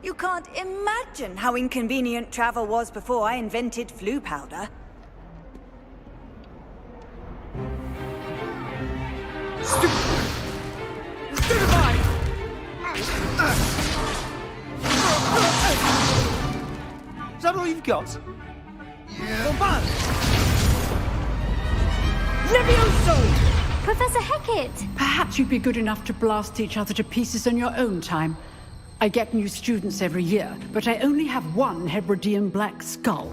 You can't imagine how inconvenient travel was before I invented flu powder. Stupefy! Is that all you've got? Yeah. Levioso! Professor Hecat! Perhaps you'd be good enough to blast each other to pieces on your own time. I get new students every year, but I only have one Hebridean black skull.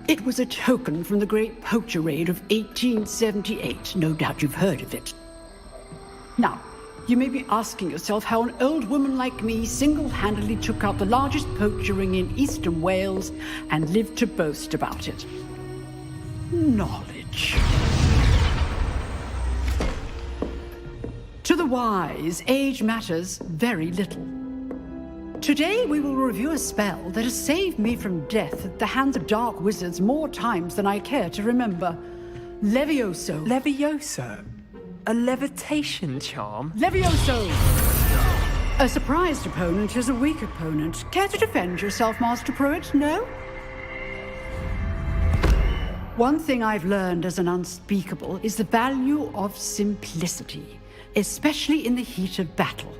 It was a token from the Great Poacher Raid of 1878. No doubt you've heard of it. Now, you may be asking yourself how an old woman like me single-handedly took out the largest poacher ring in eastern Wales and lived to boast about it. Knowledge. To the wise, age matters very little. Today we will review a spell that has saved me from death at the hands of dark wizards more times than I care to remember. Levioso. Levioso? A levitation charm? Levioso! A surprised opponent is a weak opponent. Care to defend yourself, Master Pruitt? No? One thing I've learned as an unspeakable is the value of simplicity, especially in the heat of battle.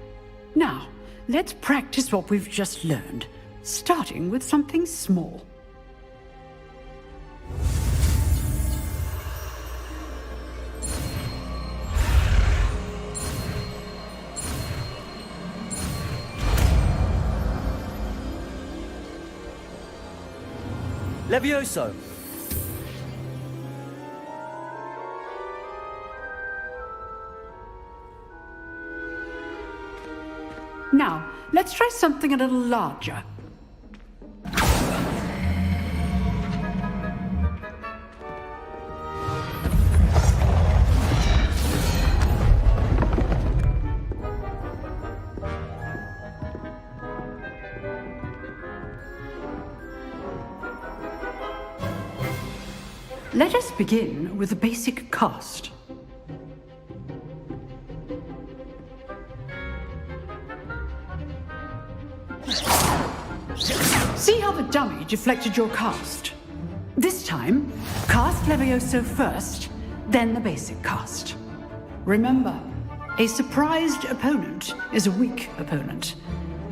Now, let's practice what we've just learned, starting with something small. Levioso! Now, let's try something a little larger. Let us begin with the basic cast. See how the dummy deflected your cast? This time, cast Levioso first, then the basic cast. Remember, a surprised opponent is a weak opponent,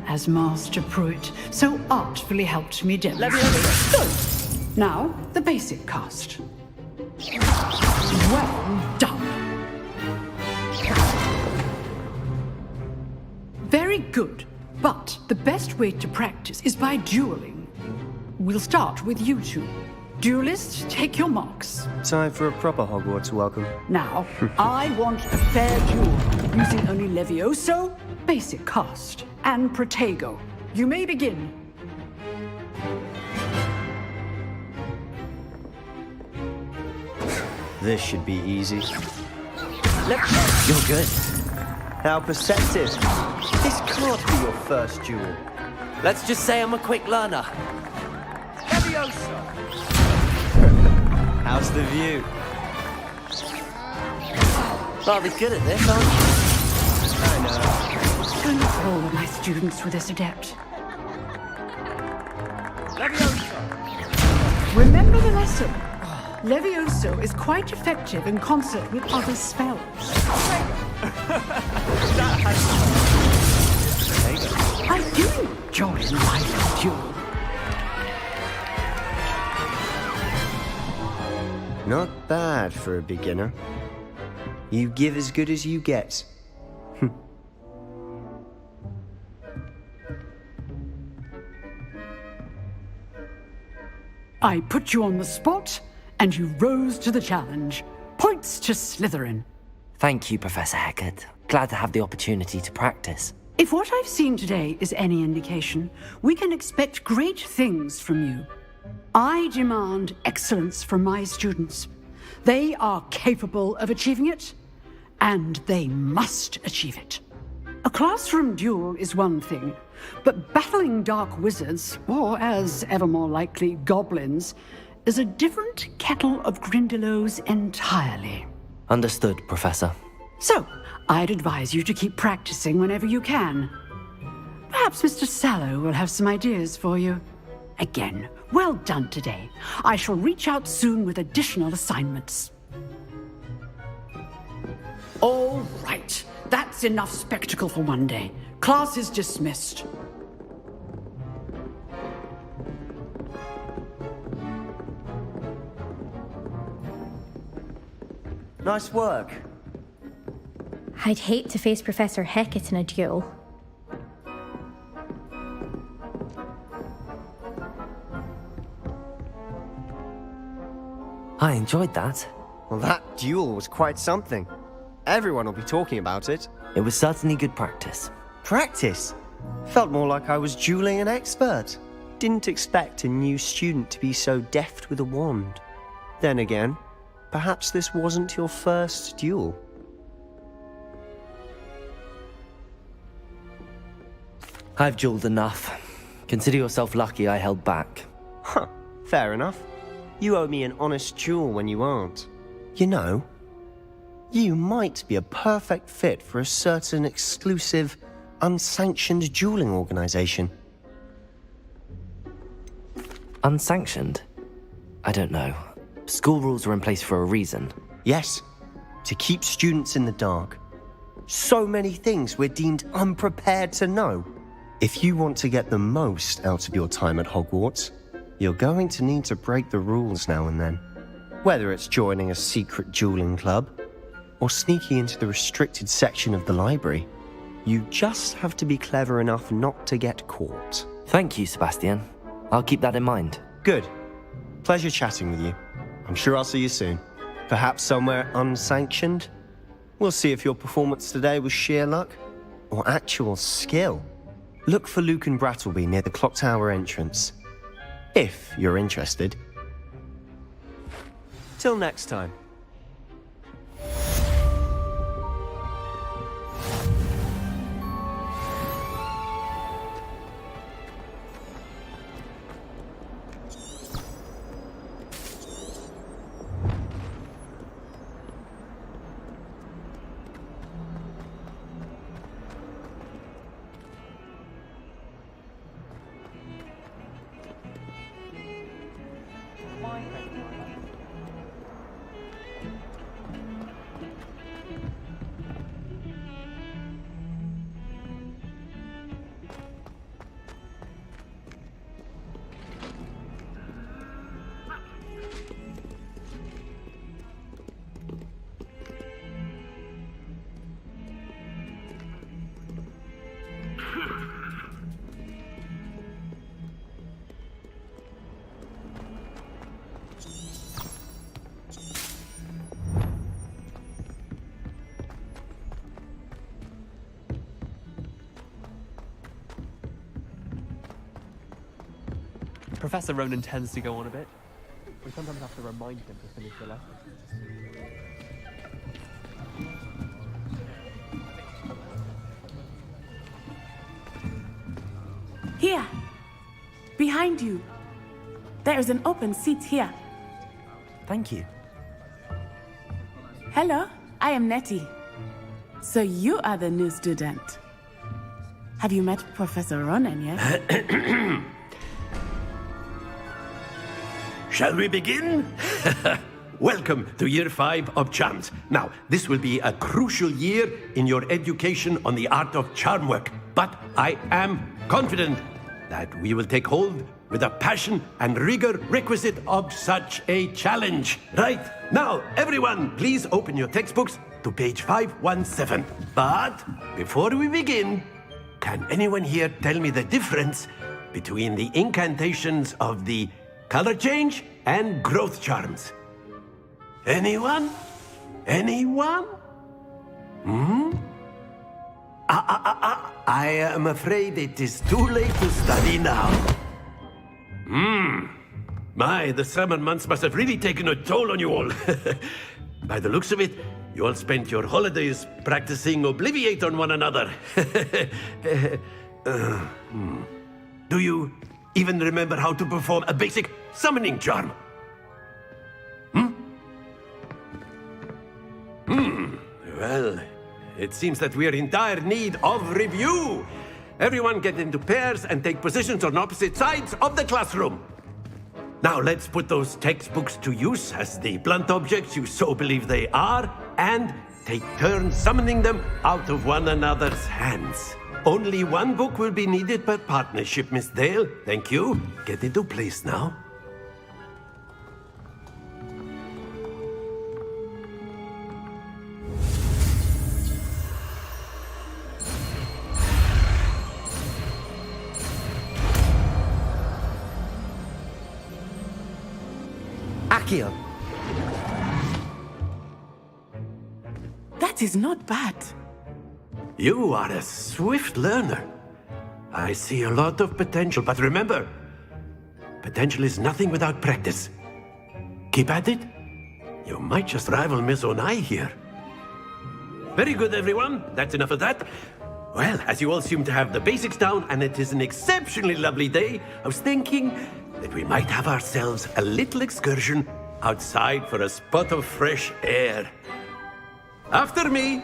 as Master Pruitt so artfully helped me demonstrate. Good. Now, the basic cast. Well done. Very good, but the best way to practice is by dueling. We'll start with you two. Duelists, take your marks. Time for a proper Hogwarts welcome. Now, I want a fair duel, using only Levioso, basic cast, and Protego. You may begin. This should be easy. You're good. How perceptive. This can't be your first duel. Let's just say I'm a quick learner. Levioso! How's the view? Rather good at this, aren't you? I know. And not all of my students were this adept. Levioso! Remember the lesson. Levioso is quite effective in concert with other spells. I do enjoy my duel. Not bad for a beginner. You give as good as you get. I put you on the spot, and you rose to the challenge. Points to Slytherin. Thank you, Professor Hecat. Glad to have the opportunity to practice. If what I've seen today is any indication, we can expect great things from you. I demand excellence from my students. They are capable of achieving it, and they must achieve it. A classroom duel is one thing, but battling dark wizards, or as ever more likely, goblins, is a different kettle of Grindylows entirely. Understood, Professor. So, I'd advise you to keep practicing whenever you can. Perhaps Mr. Sallow will have some ideas for you. Again, well done today. I shall reach out soon with additional assignments. All right, that's enough spectacle for one day. Class is dismissed. Nice work. I'd hate to face Professor Hecat in a duel. I enjoyed that. Well, that duel was quite something. Everyone will be talking about it. It was certainly good practice. Practice? Felt more like I was dueling an expert. Didn't expect a new student to be so deft with a wand. Then again, perhaps this wasn't your first duel. I've dueled enough. Consider yourself lucky I held back. Huh, fair enough. You owe me an honest duel when you aren't. You know, you might be a perfect fit for a certain exclusive, unsanctioned dueling organization. Unsanctioned? I don't know. School rules are in place for a reason. Yes, to keep students in the dark. So many things we're deemed unprepared to know. If you want to get the most out of your time at Hogwarts, you're going to need to break the rules now and then. Whether it's joining a secret dueling club, or sneaking into the restricted section of the library, you just have to be clever enough not to get caught. Thank you, Sebastian. I'll keep that in mind. Good. Pleasure chatting with you. I'm sure I'll see you soon. Perhaps somewhere unsanctioned? We'll see if your performance today was sheer luck, or actual skill. Look for Luke and Brattleby near the clock tower entrance. If you're interested. Till next time. My Professor Ronan tends to go on a bit. We sometimes have to remind him to finish the lesson. Here! Behind you! There is an open seat here. Thank you. Hello, I am Nettie. So you are the new student. Have you met Professor Ronan yet? Shall we begin? Welcome to Year 5 of Charms. Now, this will be a crucial year in your education on the art of charm work. But I am confident that we will take hold with the passion and rigor requisite of such a challenge. Right, now, everyone, please open your textbooks to page 517. But before we begin, can anyone here tell me the difference between the incantations of the color change and growth charms? Anyone? Anyone? I am afraid it is too late to study now. My, the summer months must have really taken a toll on you all. By the looks of it, you all spent your holidays practicing Obliviate on one another. Do you even remember how to perform a basic summoning charm? Well, it seems that we are in dire need of review. Everyone get into pairs and take positions on opposite sides of the classroom. Now let's put those textbooks to use as the blunt objects you so believe they are, and take turns summoning them out of one another's hands. Only one book will be needed per partnership, Miss Dale. Thank you. Get into place now. Accio. That is not bad. You are a swift learner. I see a lot of potential, but remember, potential is nothing without practice. Keep at it. You might just rival Miss Onai here. Very good, everyone. That's enough of that. Well, as you all seem to have the basics down, and it is an exceptionally lovely day, I was thinking that we might have ourselves a little excursion outside for a spot of fresh air. After me.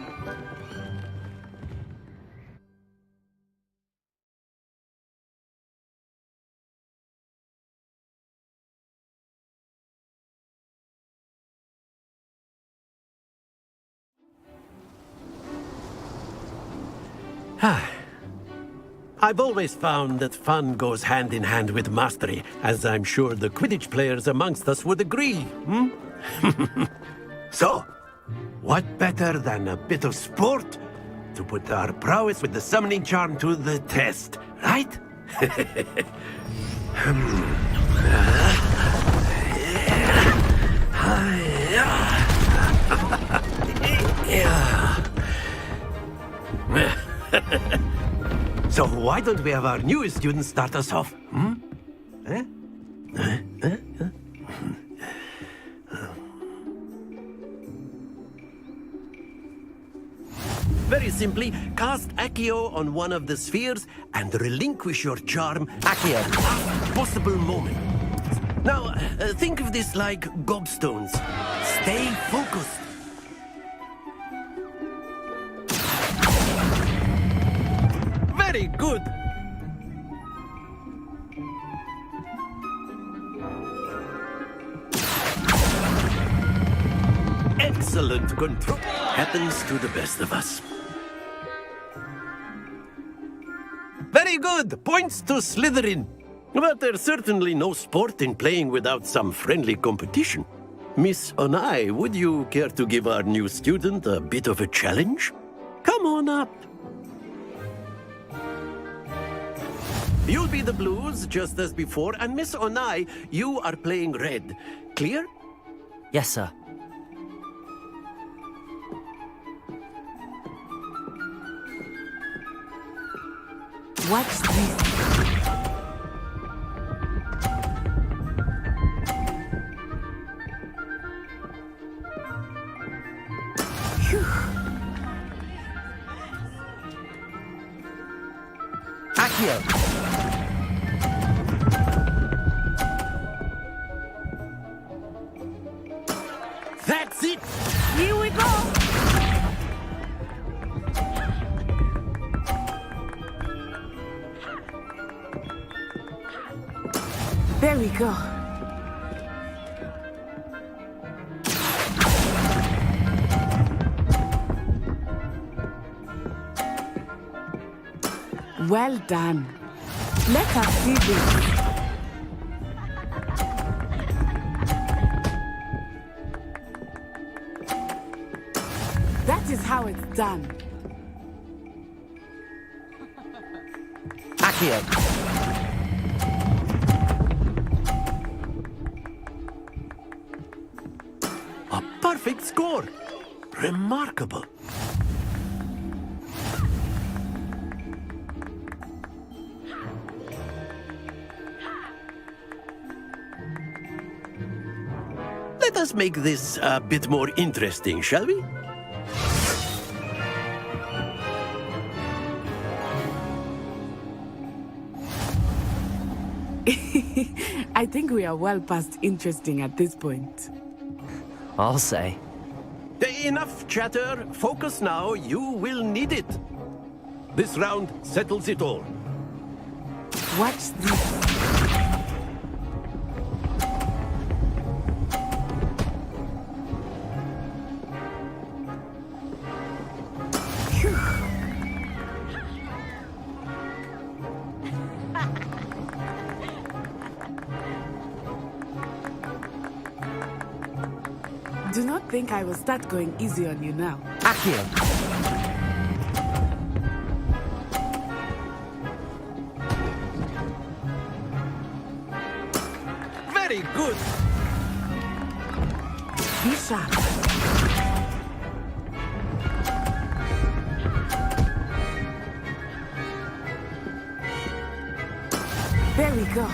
I've always found that fun goes hand in hand with mastery, as I'm sure the Quidditch players amongst us would agree, So, what better than a bit of sport to put our prowess with the summoning charm to the test, right? So why don't we have our newest student start us off? Very simply, cast Accio on one of the spheres and relinquish your charm at the last possible moment. Now, think of this like gobstones. Stay focused. Very good. Excellent control. Happens to the best of us. Very good. Points to Slytherin. But there's certainly no sport in playing without some friendly competition. Miss Onai, would you care to give our new student a bit of a challenge? Come on up. You'll be the blues, just as before, and Miss Onai, you are playing red. Clear? Yes, sir. Watch this. Accio! That's it! Here we go! There we go. Well done. Let us see this. That is how it's done. Accio! A perfect score! Remarkable! Let us make this a bit more interesting, shall we? I think we are well past interesting at this point. I'll say. Enough chatter. Focus now. You will need it. This round settles it all. Watch this. Do not think I will start going easy on you now. Accio! Very good. Be sharp. There we go.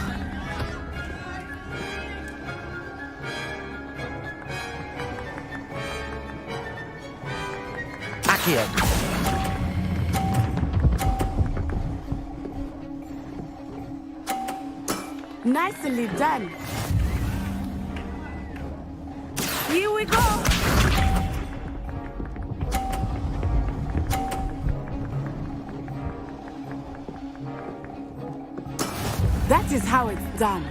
Accio! Nicely done. Here we go. That is how it's done.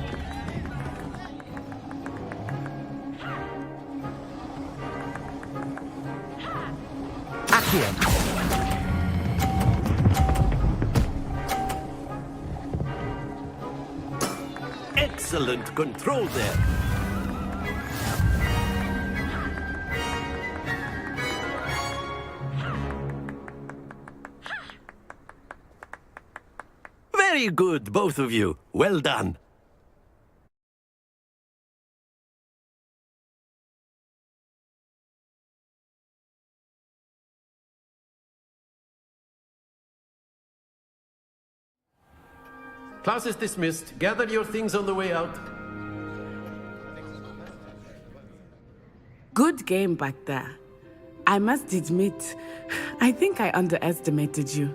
Accio! Excellent control there. Very good, both of you. Well done. Class is dismissed. Gather your things on the way out. Good game back there. I must admit, I think I underestimated you.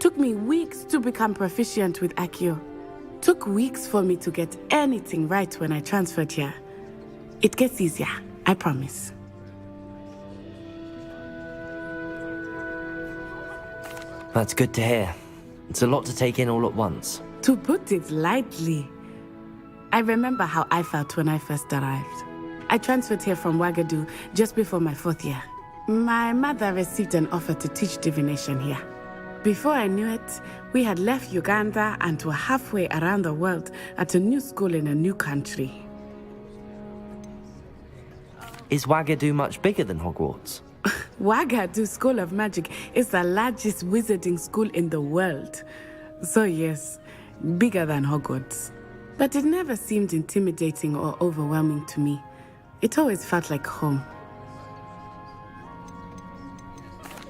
Took me weeks to become proficient with Accio. Took weeks for me to get anything right when I transferred here. It gets easier, I promise. That's good to hear. It's a lot to take in all at once. To put it lightly, I remember how I felt when I first arrived. I transferred here from Wagadu just before my 4th year. My mother received an offer to teach divination here. Before I knew it, we had left Uganda and were halfway around the world at a new school in a new country. Is Wagadu much bigger than Hogwarts? Wagadu School of Magic is the largest wizarding school in the world. So yes, bigger than Hogwarts. But it never seemed intimidating or overwhelming to me. It always felt like home.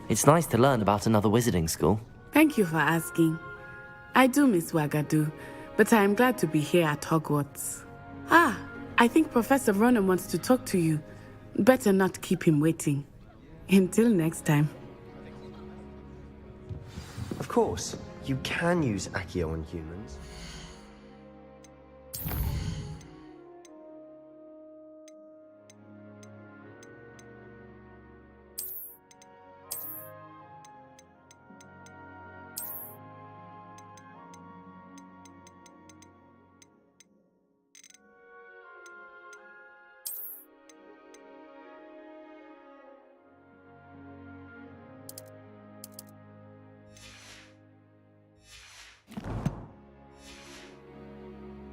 It's nice to learn about another wizarding school. Thank you for asking. I do miss Wagadu, but I am glad to be here at Hogwarts. I think Professor Ronan wants to talk to you. Better not keep him waiting. Until next time. Of course, you can use Accio on humans.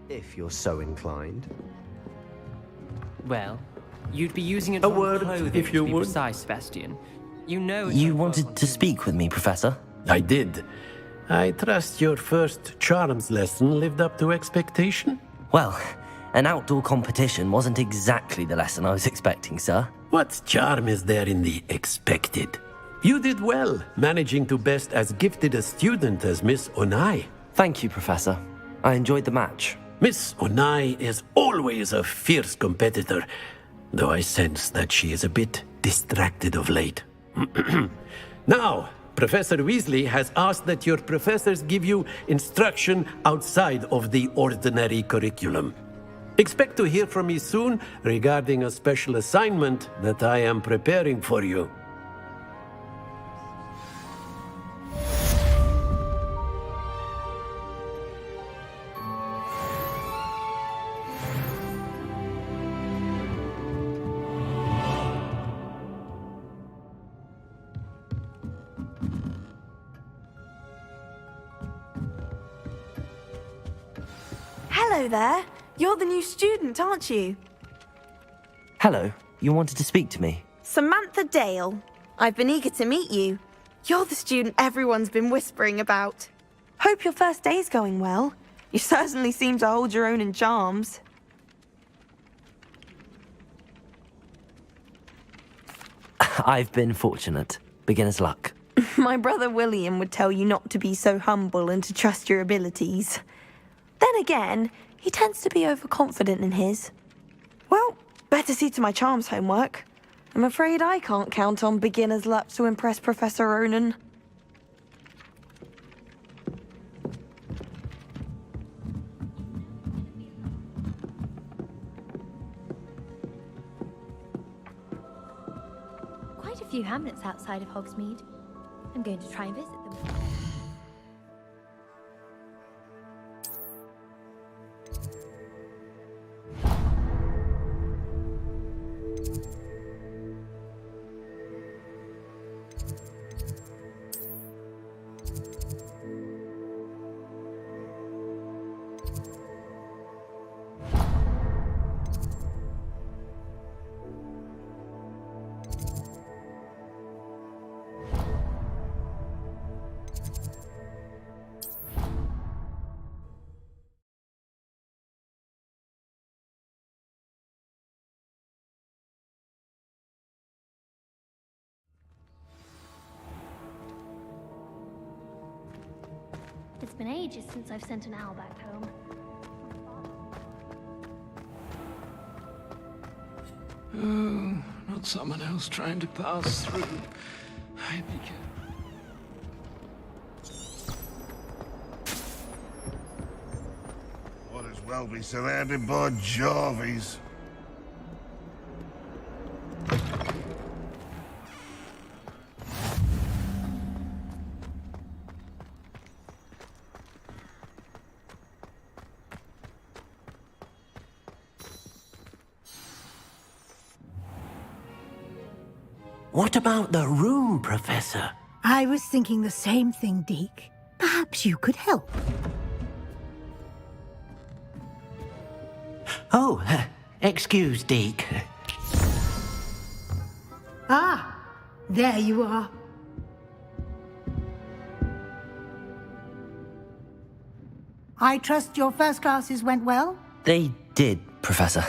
If you're so inclined. Well, you'd be using it A on word, clothing, if you to be would. precise, Sebastian. You know... You wanted to speak with me, Professor? I did. I trust your first charms lesson lived up to expectation? Well, an outdoor competition wasn't exactly the lesson I was expecting, sir. What charm is there in the expected? You did well, managing to best as gifted a student as Miss Onai. Thank you, Professor. I enjoyed the match. Miss Onai is always a fierce competitor, though I sense that she is a bit distracted of late. Now, Professor Weasley has asked that your professors give you instruction outside of the ordinary curriculum. Expect to hear from me soon regarding a special assignment that I am preparing for you. Hello there. You're the new student, aren't you? Hello, you wanted to speak to me? Samantha Dale. I've been eager to meet you. You're the student everyone's been whispering about. Hope your first day's going well. You certainly seem to hold your own in charms. I've been fortunate. Beginner's luck. My brother William would tell you not to be so humble and to trust your abilities. Then again, he tends to be overconfident in his. Well, better see to my charms homework. I'm afraid I can't count on beginner's luck to impress Professor Ronan. Quite a few hamlets outside of Hogsmeade. I'm going to try and visit them. It's been ages since I've sent an owl back home. Oh, not someone else trying to pass through. I'd be careful. Might as well be surrounded by Jarvies. What about the room, Professor? I was thinking the same thing, Deke. Perhaps you could help. Oh, excuse, Deke. Ah, there you are. I trust your first classes went well? They did, Professor.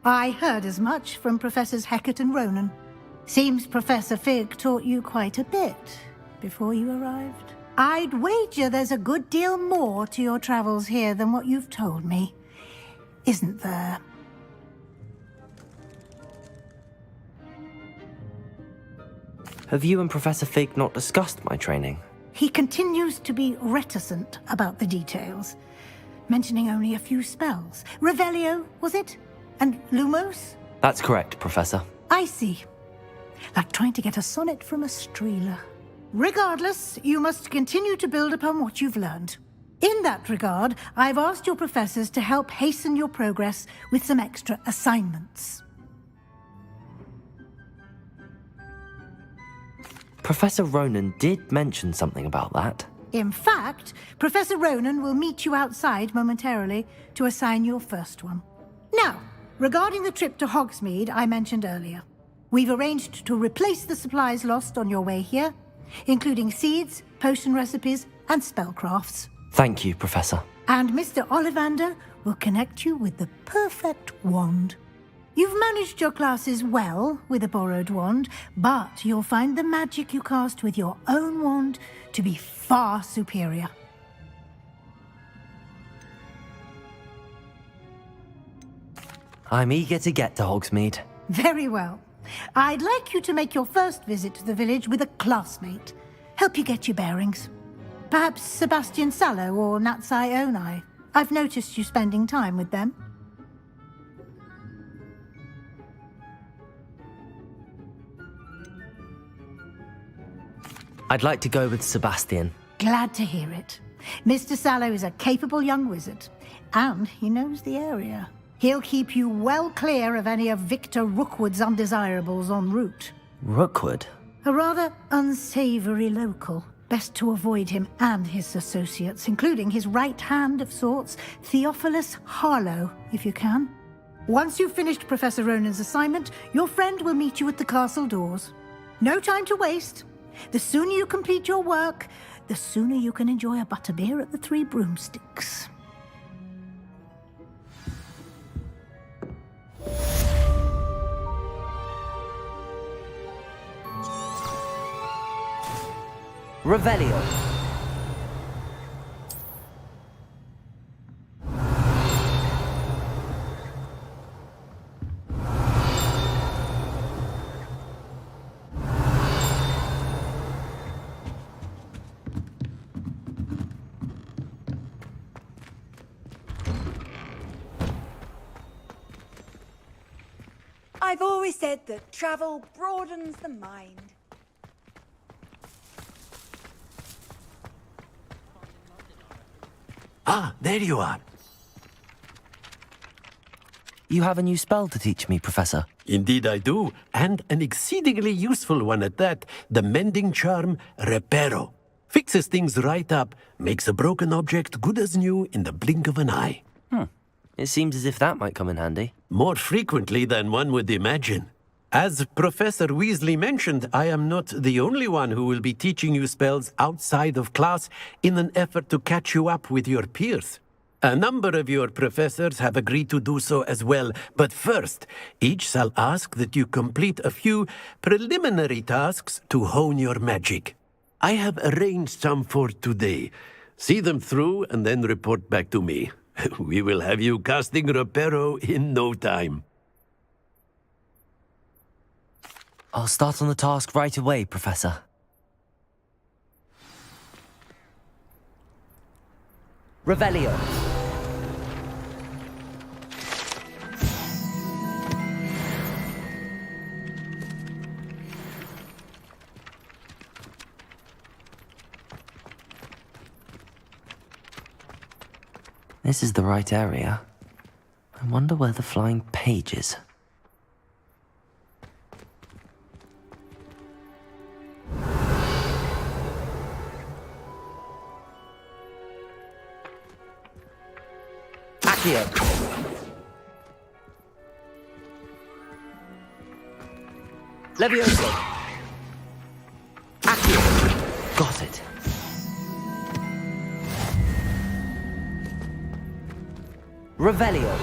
I heard as much from Professors Hecat and Ronan. Seems Professor Fig taught you quite a bit before you arrived. I'd wager there's a good deal more to your travels here than what you've told me. Isn't there? Have you and Professor Fig not discussed my training? He continues to be reticent about the details, mentioning only a few spells. Revelio, was it? And Lumos? That's correct, Professor. I see. Like trying to get a sonnet from a streeler. Regardless, you must continue to build upon what you've learned. In that regard, I've asked your professors to help hasten your progress with some extra assignments. Professor Ronan did mention something about that. In fact, Professor Ronan will meet you outside momentarily to assign your first one. Now, regarding the trip to Hogsmeade I mentioned earlier, we've arranged to replace the supplies lost on your way here, including seeds, potion recipes, and spellcrafts. Thank you, Professor. And Mr. Ollivander will connect you with the perfect wand. You've managed your classes well with a borrowed wand, but you'll find the magic you cast with your own wand to be far superior. I'm eager to get to Hogsmeade. Very well. I'd like you to make your first visit to the village with a classmate. Help you get your bearings. Perhaps Sebastian Sallow or Natsai Onai. I've noticed you spending time with them. I'd like to go with Sebastian. Glad to hear it. Mr. Sallow is a capable young wizard, and he knows the area. He'll keep you well clear of any of Victor Rookwood's undesirables en route. Rookwood? A rather unsavory local. Best to avoid him and his associates, including his right hand of sorts, Theophilus Harlow, if you can. Once you've finished Professor Ronan's assignment, your friend will meet you at the castle doors. No time to waste. The sooner you complete your work, the sooner you can enjoy a butterbeer at the Three Broomsticks. Revelio. I've always said that travel broadens the mind. Ah, there you are. You have a new spell to teach me, Professor. Indeed I do, and an exceedingly useful one at that. The mending charm, Reparo. Fixes things right up, makes a broken object good as new in the blink of an eye. It seems as if that might come in handy. More frequently than one would imagine. As Professor Weasley mentioned, I am not the only one who will be teaching you spells outside of class in an effort to catch you up with your peers. A number of your professors have agreed to do so as well, but first, each shall ask that you complete a few preliminary tasks to hone your magic. I have arranged some for today. See them through and then report back to me. We will have you casting Reparo in no time. I'll start on the task right away, Professor. Revelio. This is the right area. I wonder where the flying page is. Accio. Levioso. Accio. Got it. Revelio.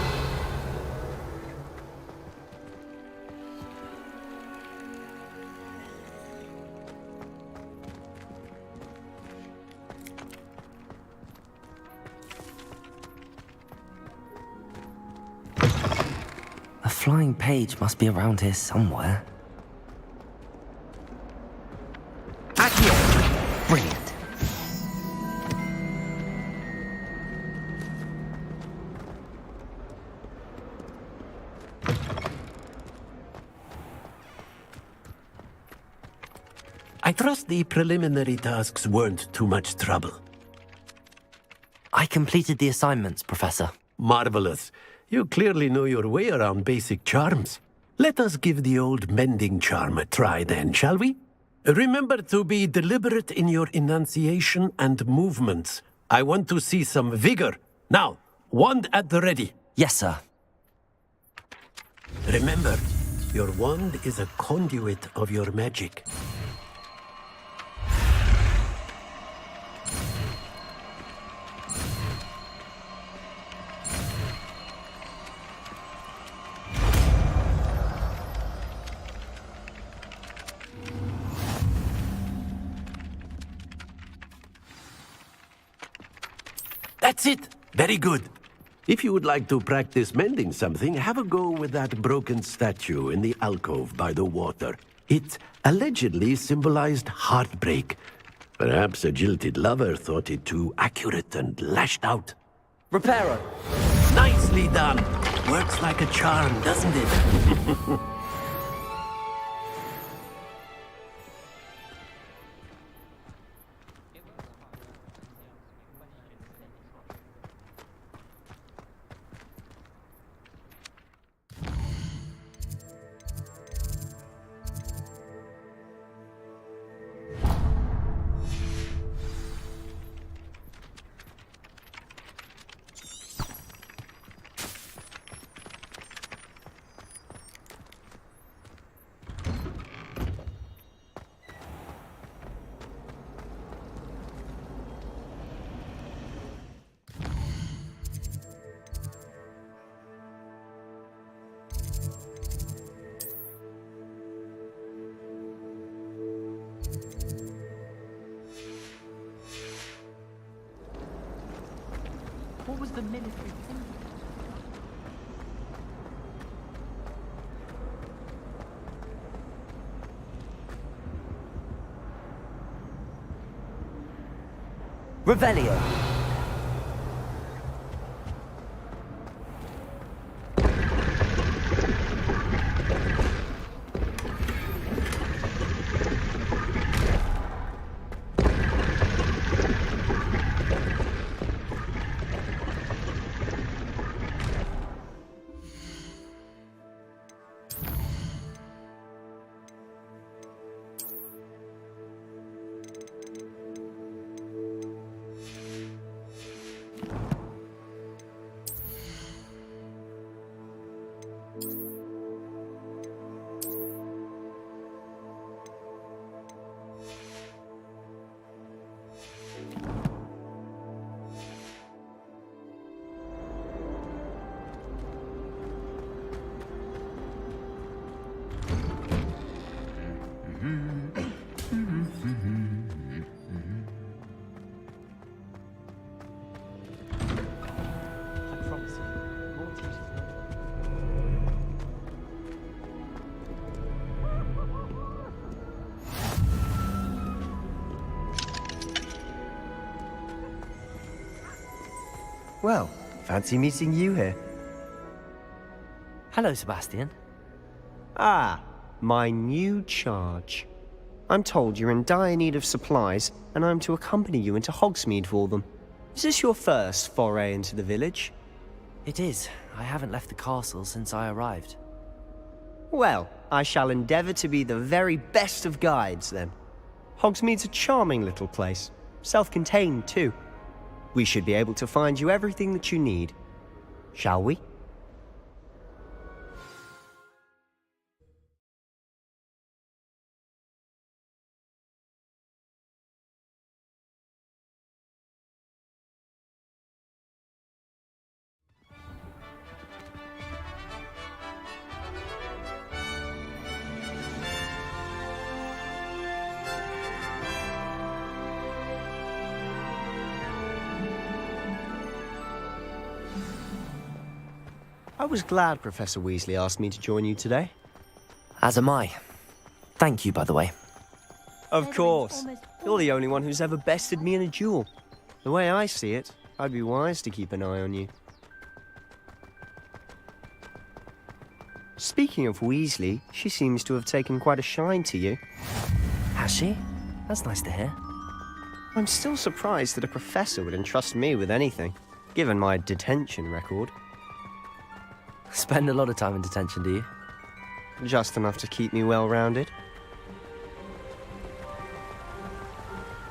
A flying page must be around here somewhere. Accio! Brilliant. I trust the preliminary tasks weren't too much trouble. I completed the assignments, Professor. Marvelous. You clearly know your way around basic charms. Let us give the old mending charm a try then, shall we? Remember to be deliberate in your enunciation and movements. I want to see some vigor. Now, wand at the ready. Yes, sir. Remember, your wand is a conduit of your magic. That's it! Very good. If you would like to practice mending something, have a go with that broken statue in the alcove by the water. It allegedly symbolized heartbreak. Perhaps a jilted lover thought it too accurate and lashed out. Reparo. Nicely done! Works like a charm, doesn't it? What was the military thing? Revelio. Well, fancy meeting you here. Hello, Sebastian. Ah, my new charge. I'm told you're in dire need of supplies, and I'm to accompany you into Hogsmeade for them. Is this your first foray into the village? It is. I haven't left the castle since I arrived. Well, I shall endeavour to be the very best of guides, then. Hogsmeade's a charming little place. Self-contained, too. We should be able to find you everything that you need. Shall we? I was glad Professor Weasley asked me to join you today. As am I. Thank you, by the way. Of course. You're the only one who's ever bested me in a duel. The way I see it, I'd be wise to keep an eye on you. Speaking of Weasley, she seems to have taken quite a shine to you. Has she? That's nice to hear. I'm still surprised that a professor would entrust me with anything, given my detention record. Spend a lot of time in detention, do you? Just enough to keep me well-rounded.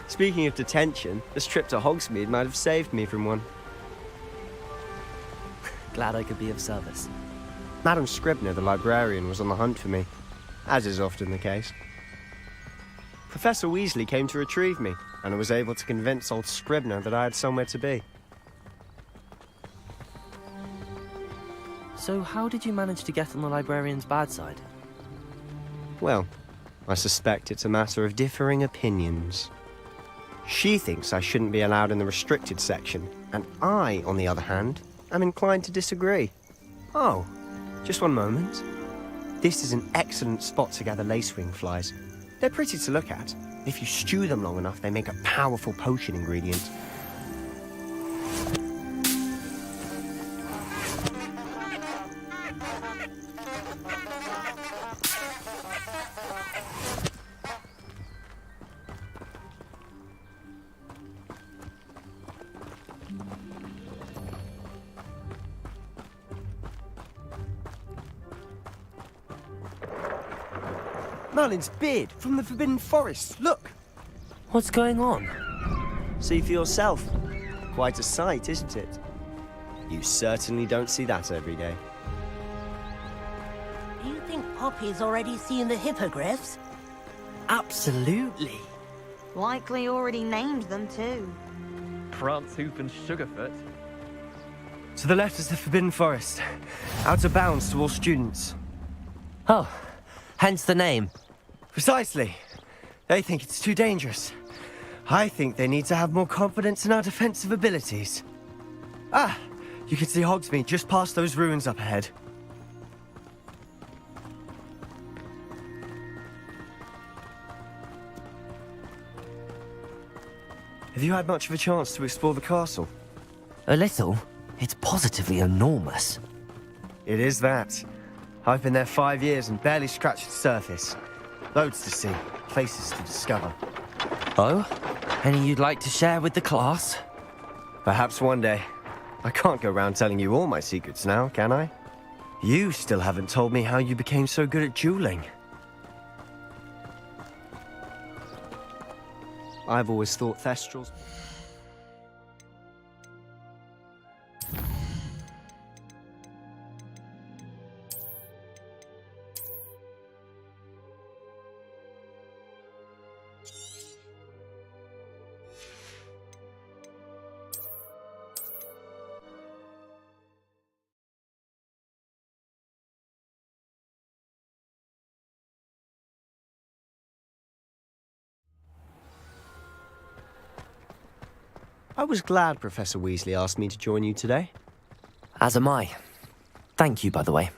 Speaking of detention, this trip to Hogsmeade might have saved me from one. Glad I could be of service. Madam Scribner, the librarian, was on the hunt for me, as is often the case. Professor Weasley came to retrieve me, and I was able to convince old Scribner that I had somewhere to be. So how did you manage to get on the librarian's bad side? Well, I suspect it's a matter of differing opinions. She thinks I shouldn't be allowed in the restricted section, and I, on the other hand, am inclined to disagree. Oh, just one moment. This is an excellent spot to gather lacewing flies. They're pretty to look at. If you stew them long enough, they make a powerful potion ingredient. Merlin's beard from the Forbidden Forest. Look! What's going on? See for yourself. Quite a sight, isn't it? You certainly don't see that every day. Do you think Poppy's already seen the hippogriffs? Absolutely. Likely already named them too. Prance, Hoof and Sugarfoot. To the left is the Forbidden Forest. Out of bounds to all students. Oh, hence the name. Precisely. They think it's too dangerous. I think they need to have more confidence in our defensive abilities. Ah, you can see Hogsmeade just past those ruins up ahead. Have you had much of a chance to explore the castle? A little. It's positively enormous. It is that. I've been there 5 years and barely scratched the surface. Loads to see, places to discover. Oh? Any you'd like to share with the class? Perhaps one day. I can't go around telling you all my secrets now, can I? You still haven't told me how you became so good at dueling. I've always thought Thestrals... I was glad Professor Weasley asked me to join you today. As am I. Thank you, by the way.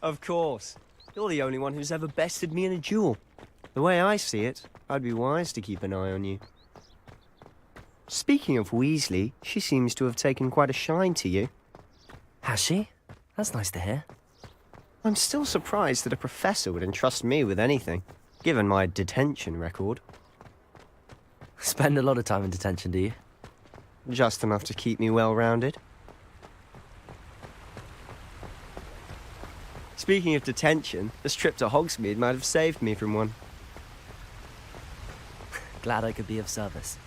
Of course. You're the only one who's ever bested me in a duel. The way I see it, I'd be wise to keep an eye on you. Speaking of Weasley, she seems to have taken quite a shine to you. Has she? That's nice to hear. I'm still surprised that a professor would entrust me with anything, given my detention record. Spend a lot of time in detention, do you? Just enough to keep me well-rounded. Speaking of detention, this trip to Hogsmeade might have saved me from one. Glad I could be of service.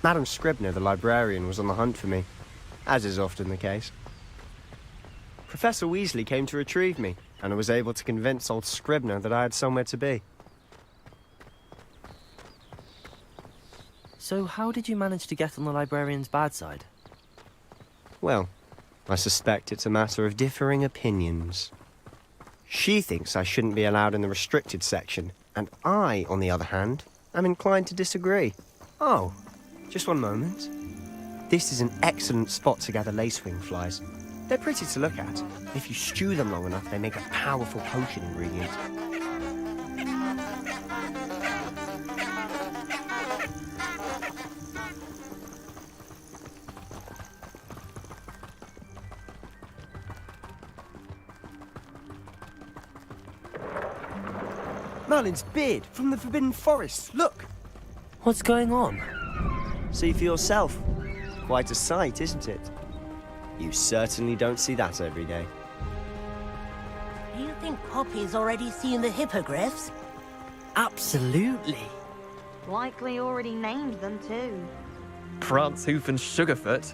Madam Scribner, the librarian, was on the hunt for me, as is often the case. Professor Weasley came to retrieve me, and I was able to convince old Scribner that I had somewhere to be. So how did you manage to get on the librarian's bad side? Well, I suspect it's a matter of differing opinions. She thinks I shouldn't be allowed in the restricted section, and I, on the other hand, am inclined to disagree. Oh, just one moment. This is an excellent spot to gather lacewing flies. They're pretty to look at. If you stew them long enough, they make a powerful potion ingredient. Merlin's beard from the Forbidden Forest. Look! What's going on? See for yourself. Quite a sight, isn't it? You certainly don't see that every day. Do you think Poppy's already seen the hippogriffs? Absolutely. Likely already named them too. Prance, Hoof, and Sugarfoot.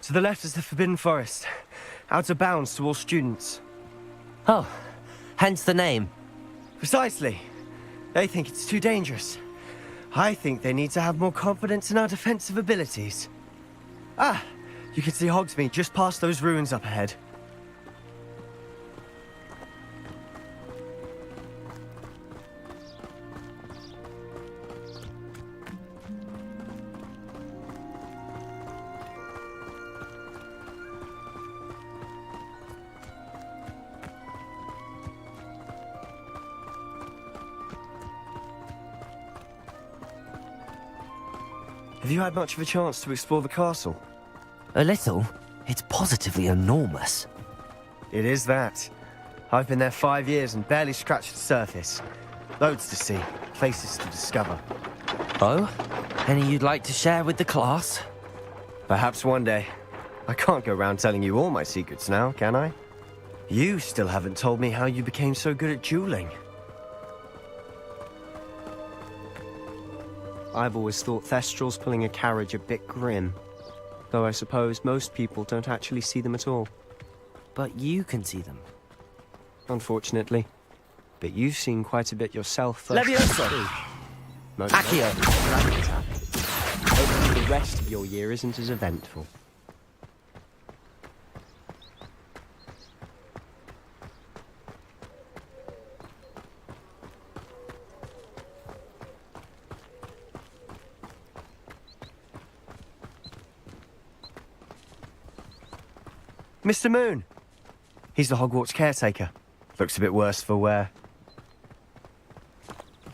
To the left is the Forbidden Forest. Out of bounds to all students. Oh, hence the name. Precisely. They think it's too dangerous. I think they need to have more confidence in our defensive abilities. Ah, you can see Hogsmeade just past those ruins up ahead. Have you had much of a chance to explore the castle? A little. It's positively enormous. It is that. I've been there 5 years and barely scratched the surface. Loads to see, places to discover. Oh? Any you'd like to share with the class? Perhaps one day. I can't go around telling you all my secrets now, can I? You still haven't told me how you became so good at dueling. I've always thought Thestrals pulling a carriage a bit grim. Though I suppose most people don't actually see them at all. But you can see them. Unfortunately. But you've seen quite a bit yourself. Levioso! Accio! Hopefully the rest of your year isn't as eventful. Mr. Moon! He's the Hogwarts caretaker. Looks a bit worse for wear.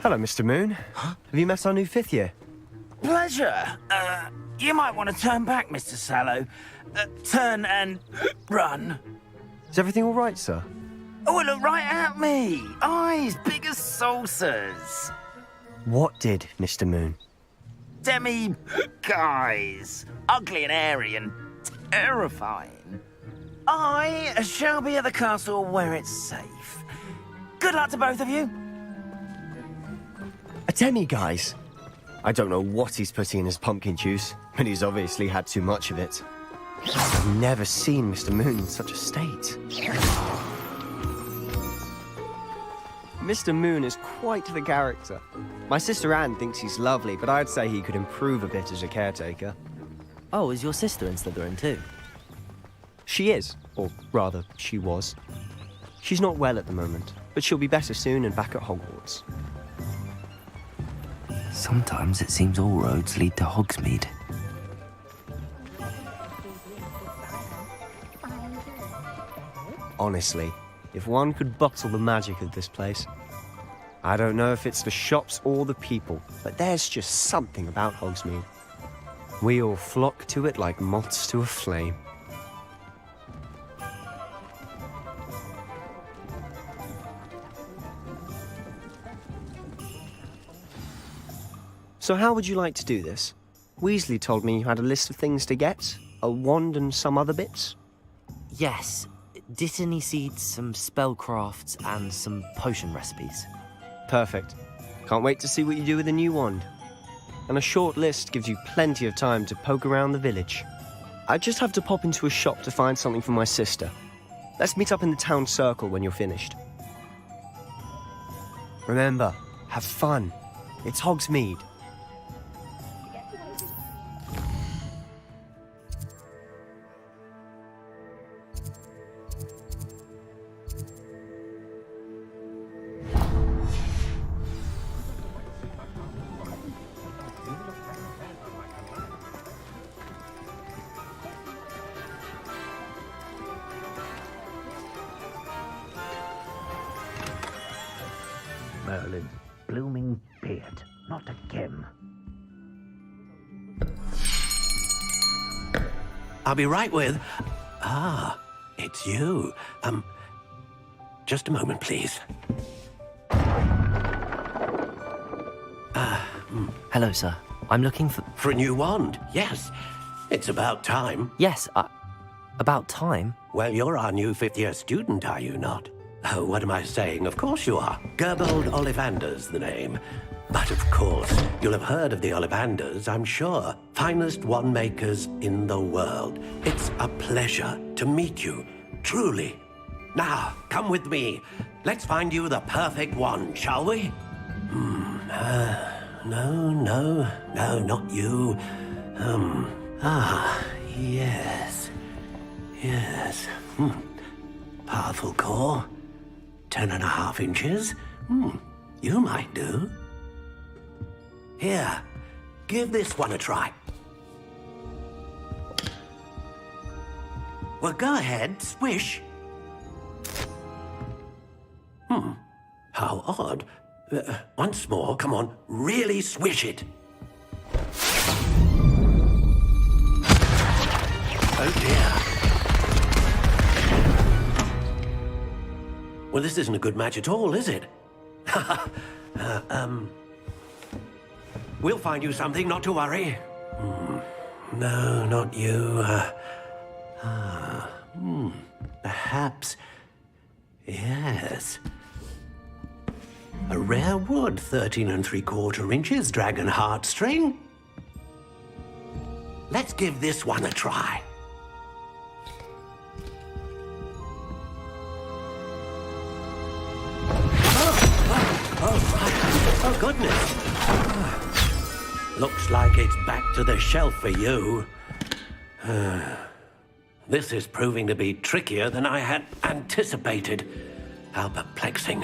Hello, Mr. Moon. Have you met our new 5th year? Pleasure. You might want to turn back, Mr. Sallow. Turn and run. Is everything all right, sir? Oh, look right at me. Eyes big as saucers. What did, Mr. Moon? Guys. Ugly and airy and terrifying. I shall be at the castle where it's safe. Good luck to both of you. A demi-guise? I don't know what he's putting in his pumpkin juice, but he's obviously had too much of it. I've never seen Mr. Moon in such a state. Mr. Moon is quite the character. My sister Anne thinks he's lovely, but I'd say he could improve a bit as a caretaker. Oh, is your sister in Slytherin too? She is, or rather, she was. She's not well at the moment, but she'll be better soon and back at Hogwarts. Sometimes it seems all roads lead to Hogsmeade. Honestly, if one could bottle the magic of this place. I don't know if it's the shops or the people, but there's just something about Hogsmeade. We all flock to it like moths to a flame. So how would you like to do this? Weasley told me you had a list of things to get, a wand and some other bits. Yes, Dittany seeds, some spellcrafts, and some potion recipes. Perfect. Can't wait to see what you do with the new wand. and a short list gives you plenty of time to poke around the village. I just have to pop into a shop to find something for my sister. Let's meet up in the town circle when you're finished. Remember, have fun. It's Hogsmeade. Merlin's blooming beard. Not again. I'll be right with... Ah, it's you. Just a moment, please. Hello, sir. I'm looking for... For a new wand, yes. It's about time. Yes, about time? Well, you're our new fifth-year student, are you not? Oh, what am I saying? Of course you are. Gerbold Ollivander's the name. But of course, you'll have heard of the Ollivanders, I'm sure. Finest wand makers in the world. It's a pleasure to meet you, truly. Now, come with me. Let's find you the perfect wand, shall we? No, not you. Yes. Powerful core. 10.5 inches. You might do. Here, give this one a try. Well, go ahead, swish. How odd. Once more, come on, really swish it. Oh dear. Well, this isn't a good match at all, is it? We'll find you something, not to worry. No, not you. Perhaps... Yes. A rare wood, 13 3/4 inches, dragon heartstring. Let's give this one a try. Oh, goodness. Looks like it's back to the shelf for you. This is proving to be trickier than I had anticipated. How perplexing.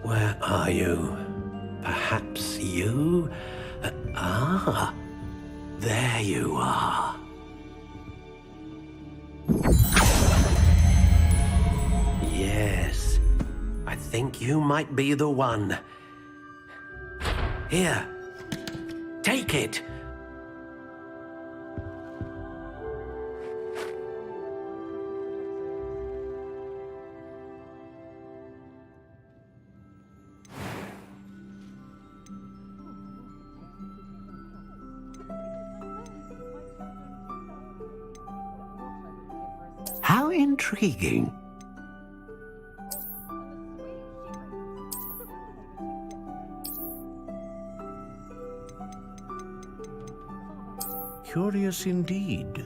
Where are you? Perhaps you? There you are. Yes. I think you might be the one. Here. Take it. How intriguing. Curious indeed.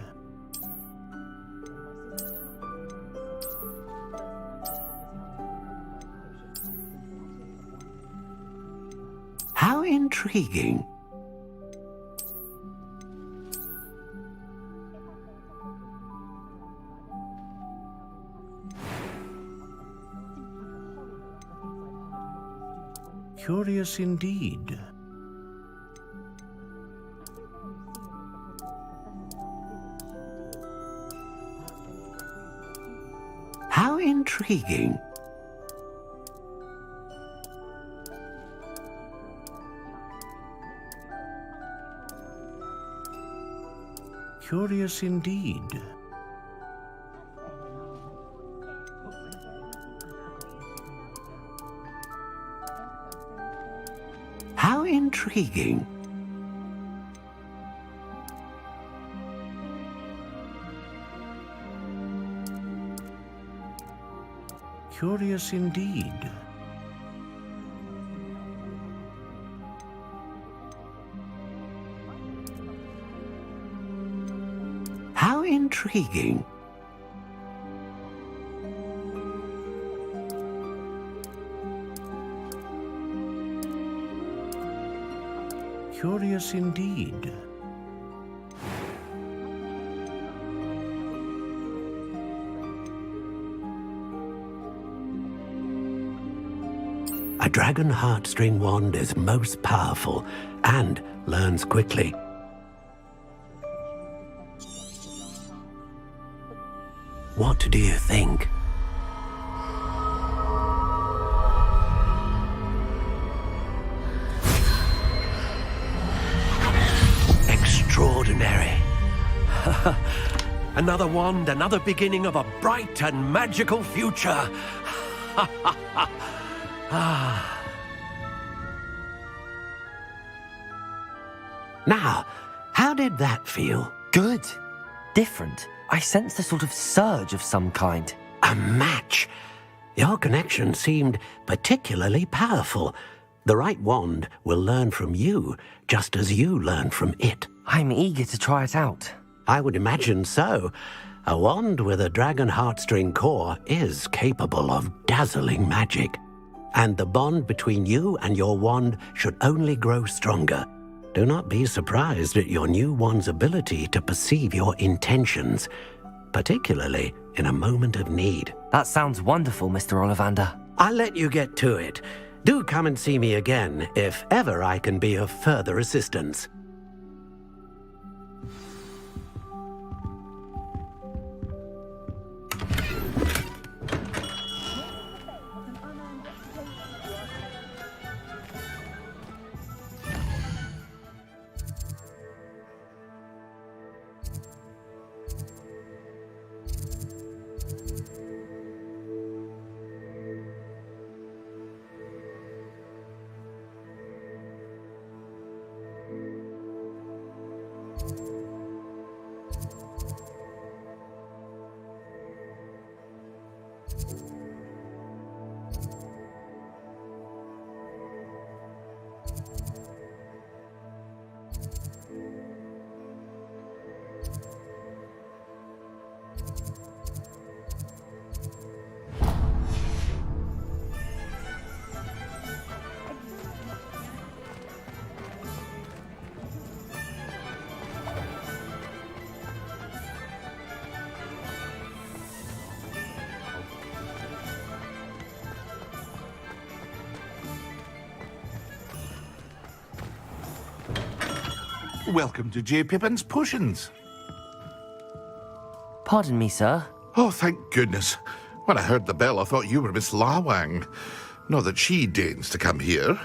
How intriguing. Curious indeed. How intriguing. Curious indeed. How intriguing. Curious indeed. How intriguing. Curious indeed. A dragon heartstring wand is most powerful and learns quickly. What do you think? Extraordinary. Another wand, another beginning of a bright and magical future. Now, how did that feel? Good. Different. I sensed a sort of surge of some kind. A match. Your connection seemed particularly powerful. The right wand will learn from you, just as you learn from it. I'm eager to try it out. I would imagine so. A wand with a dragon heartstring core is capable of dazzling magic. And the bond between you and your wand should only grow stronger. Do not be surprised at your new wand's ability to perceive your intentions, particularly in a moment of need. That sounds wonderful, Mr. Ollivander. I'll let you get to it. Do come and see me again if ever I can be of further assistance. Welcome to J. Pippin's Potions. Pardon me, sir. Oh, thank goodness. When I heard the bell, I thought you were Miss Lawang. Not that she deigns to come here.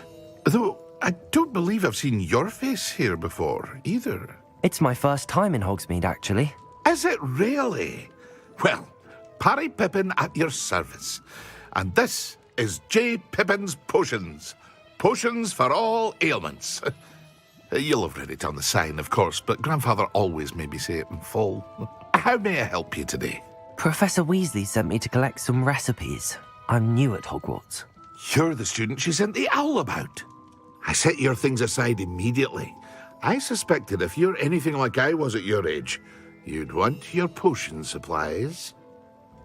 Though, I don't believe I've seen your face here before, either. It's my first time in Hogsmeade, actually. Is it really? Well, Parry Pippin at your service. And this is J. Pippin's Potions. Potions for all ailments. You'll have read it on the sign, of course, but Grandfather always made me say it in full. How may I help you today? Professor Weasley sent me to collect some recipes. I'm new at Hogwarts. You're the student she sent the owl about. I set your things aside immediately. I suspected if you're anything like I was at your age, you'd want your potion supplies.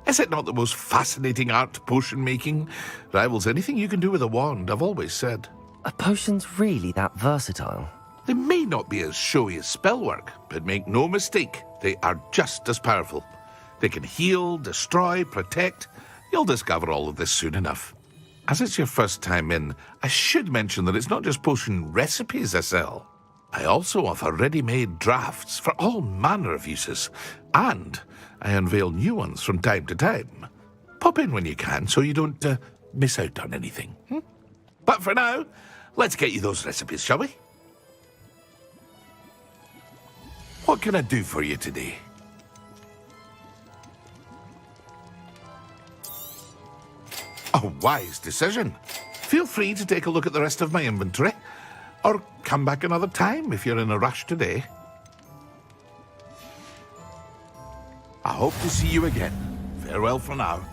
Is it not the most fascinating art, potion making? Rivals anything you can do with a wand, I've always said. Are potions really that versatile? They may not be as showy as spellwork, but make no mistake, they are just as powerful. They can heal, destroy, protect. You'll discover all of this soon enough. As it's your first time in, I should mention that it's not just potion recipes I sell. I also offer ready-made drafts for all manner of uses, and I unveil new ones from time to time. Pop in when you can so you don't miss out on anything. But for now, let's get you those recipes, shall we? What can I do for you today? A wise decision. Feel free to take a look at the rest of my inventory, or come back another time if you're in a rush today. I hope to see you again. Farewell for now.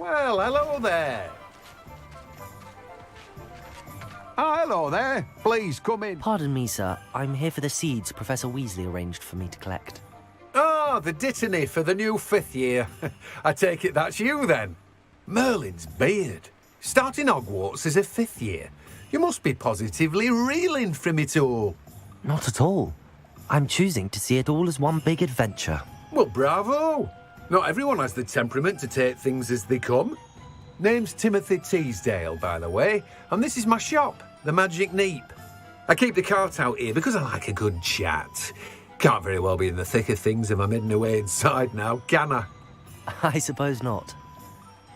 Well, hello there. Oh, hello there. Please come in. Pardon me, sir. I'm here for the seeds Professor Weasley arranged for me to collect. Oh, the dittany for the new 5th year. I take it that's you, then. Merlin's beard. Starting Hogwarts as a 5th year. You must be positively reeling from it all. Not at all. I'm choosing to see it all as one big adventure. Well, bravo. Not everyone has the temperament to take things as they come. Name's Timothy Teasdale, by the way, and this is my shop, the Magic Neep. I keep the cart out here because I like a good chat. Can't very well be in the thick of things if I'm hidden away inside now, can I? I suppose not.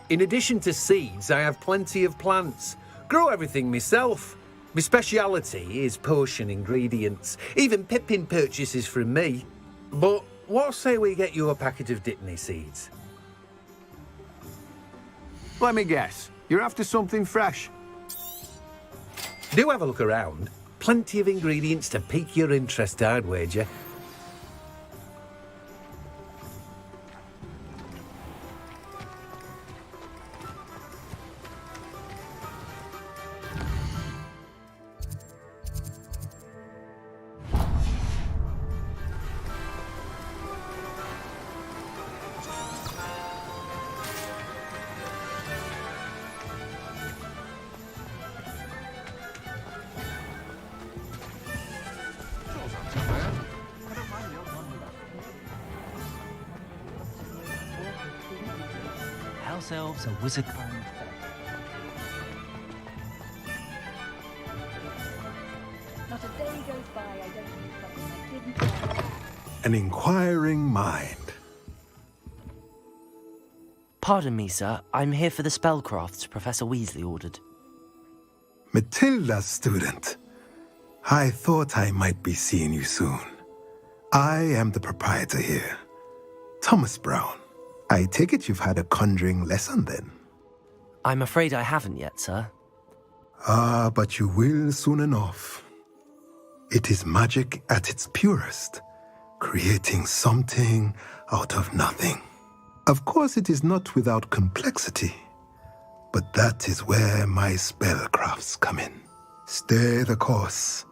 In addition to seeds, I have plenty of plants. Grow everything myself. My speciality is potion ingredients. Even Pippin purchases from me. But what say we get you a packet of Dittany seeds? Let me guess. You're after something fresh. Do have a look around. Plenty of ingredients to pique your interest, I'd wager. House elves are wizard kind. Not a day goes by I don't do something I didn't know. An inquiring mind. Pardon me, sir. I'm here for the spellcrafts Professor Weasley ordered. Matilda's student. I thought I might be seeing you soon. I am the proprietor here, Thomas Brown. I take it you've had a conjuring lesson then? I'm afraid I haven't yet, sir. Ah, but you will soon enough. It is magic at its purest, creating something out of nothing. Of course, it is not without complexity, but that is where my spellcrafts come in. Stay the course,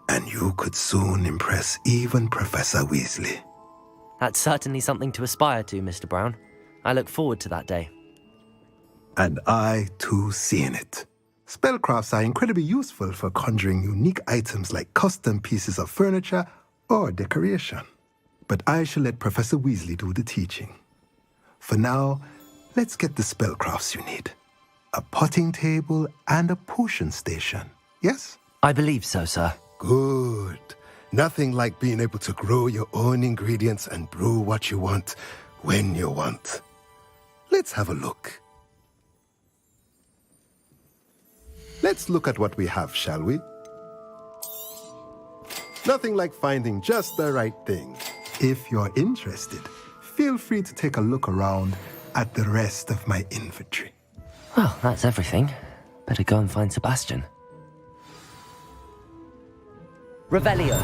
and you could soon impress even Professor Weasley. That's certainly something to aspire to, Mr. Brown. I look forward to that day. And I, too, seeing it. Spellcrafts are incredibly useful for conjuring unique items like custom pieces of furniture or decoration. But I shall let Professor Weasley do the teaching. For now, let's get the spellcrafts you need. A potting table and a potion station, yes? I believe so, sir. Good. Nothing like being able to grow your own ingredients and brew what you want, when you want. Let's have a look. Let's look at what we have, shall we? Nothing like finding just the right thing. If you're interested, feel free to take a look around at the rest of my inventory. Well, that's everything. Better go and find Sebastian. Revelio.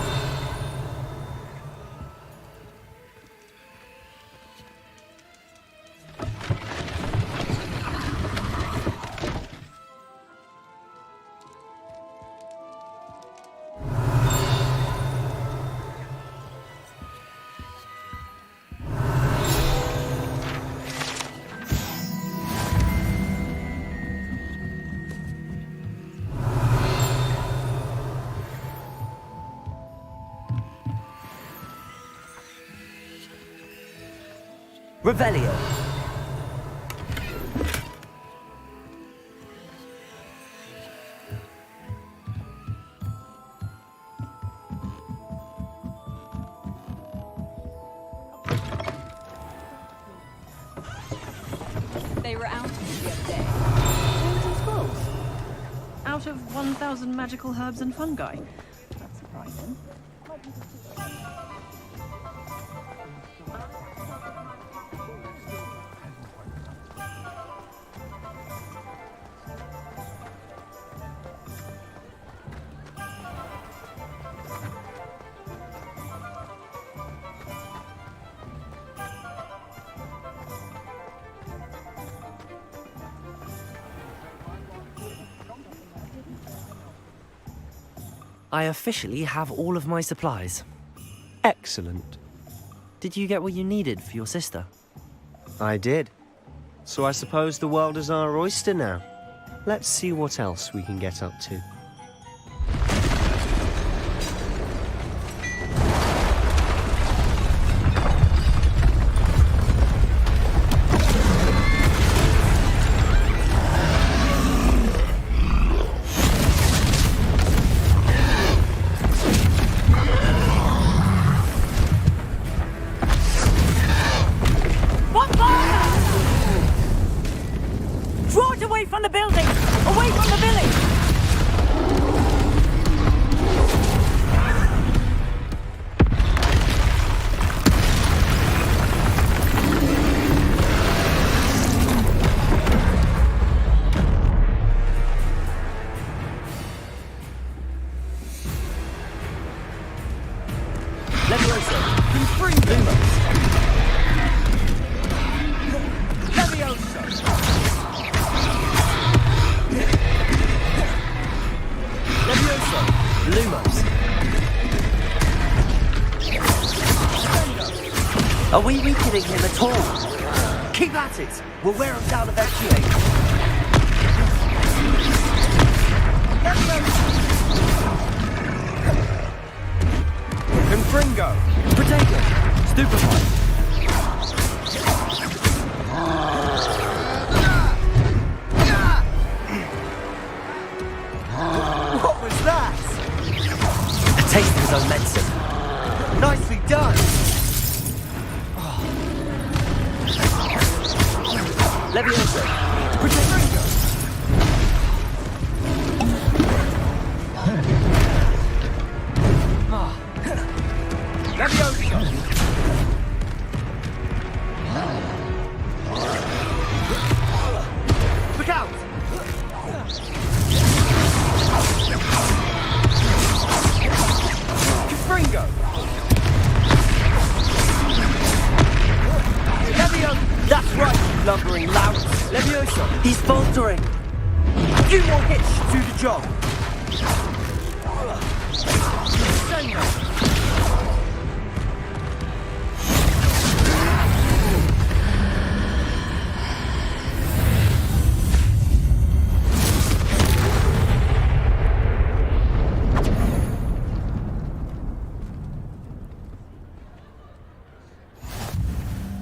Revelio. They were out the other day. Toads and scrolls. Out of 1,000 magical herbs and fungi. That's surprising. I officially have all of my supplies. Excellent. Did you get what you needed for your sister? I did. So I suppose the world is our oyster now. Let's see what else we can get up to. Draw it away from the building! Away from the village! Levioso! Free Lumos! Levioso! Levioso! Lumos! Are we weakening him at all? Keep at it! We'll wear him down eventually! Confringo! Potato! Stupefy! What was that? A taste of his own medicine. Nicely done! Levioso! Confringo! Levioso! Look out! Confringo! Levioso! That's right, you lumbering lout! Levioso! He's faltering! A few more hits should do the job!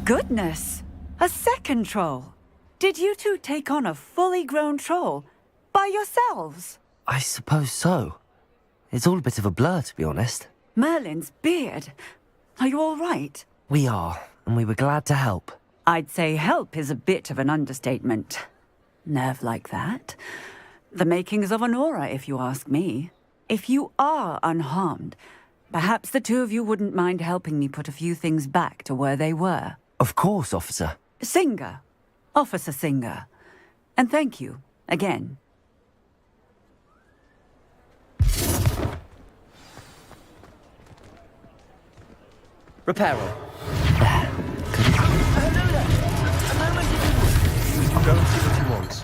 Goodness! A second troll! Did you two take on a fully grown troll? By yourselves? I suppose so. It's all a bit of a blur, to be honest. Merlin's beard. Are you all right? We are, and we were glad to help. I'd say help is a bit of an understatement. Nerve like that. The makings of an aura, if you ask me. If you are unharmed, perhaps the two of you wouldn't mind helping me put a few things back to where they were. Of course, officer. Singer. Officer Singer. And thank you, again. Reparo. Go and see what he wants.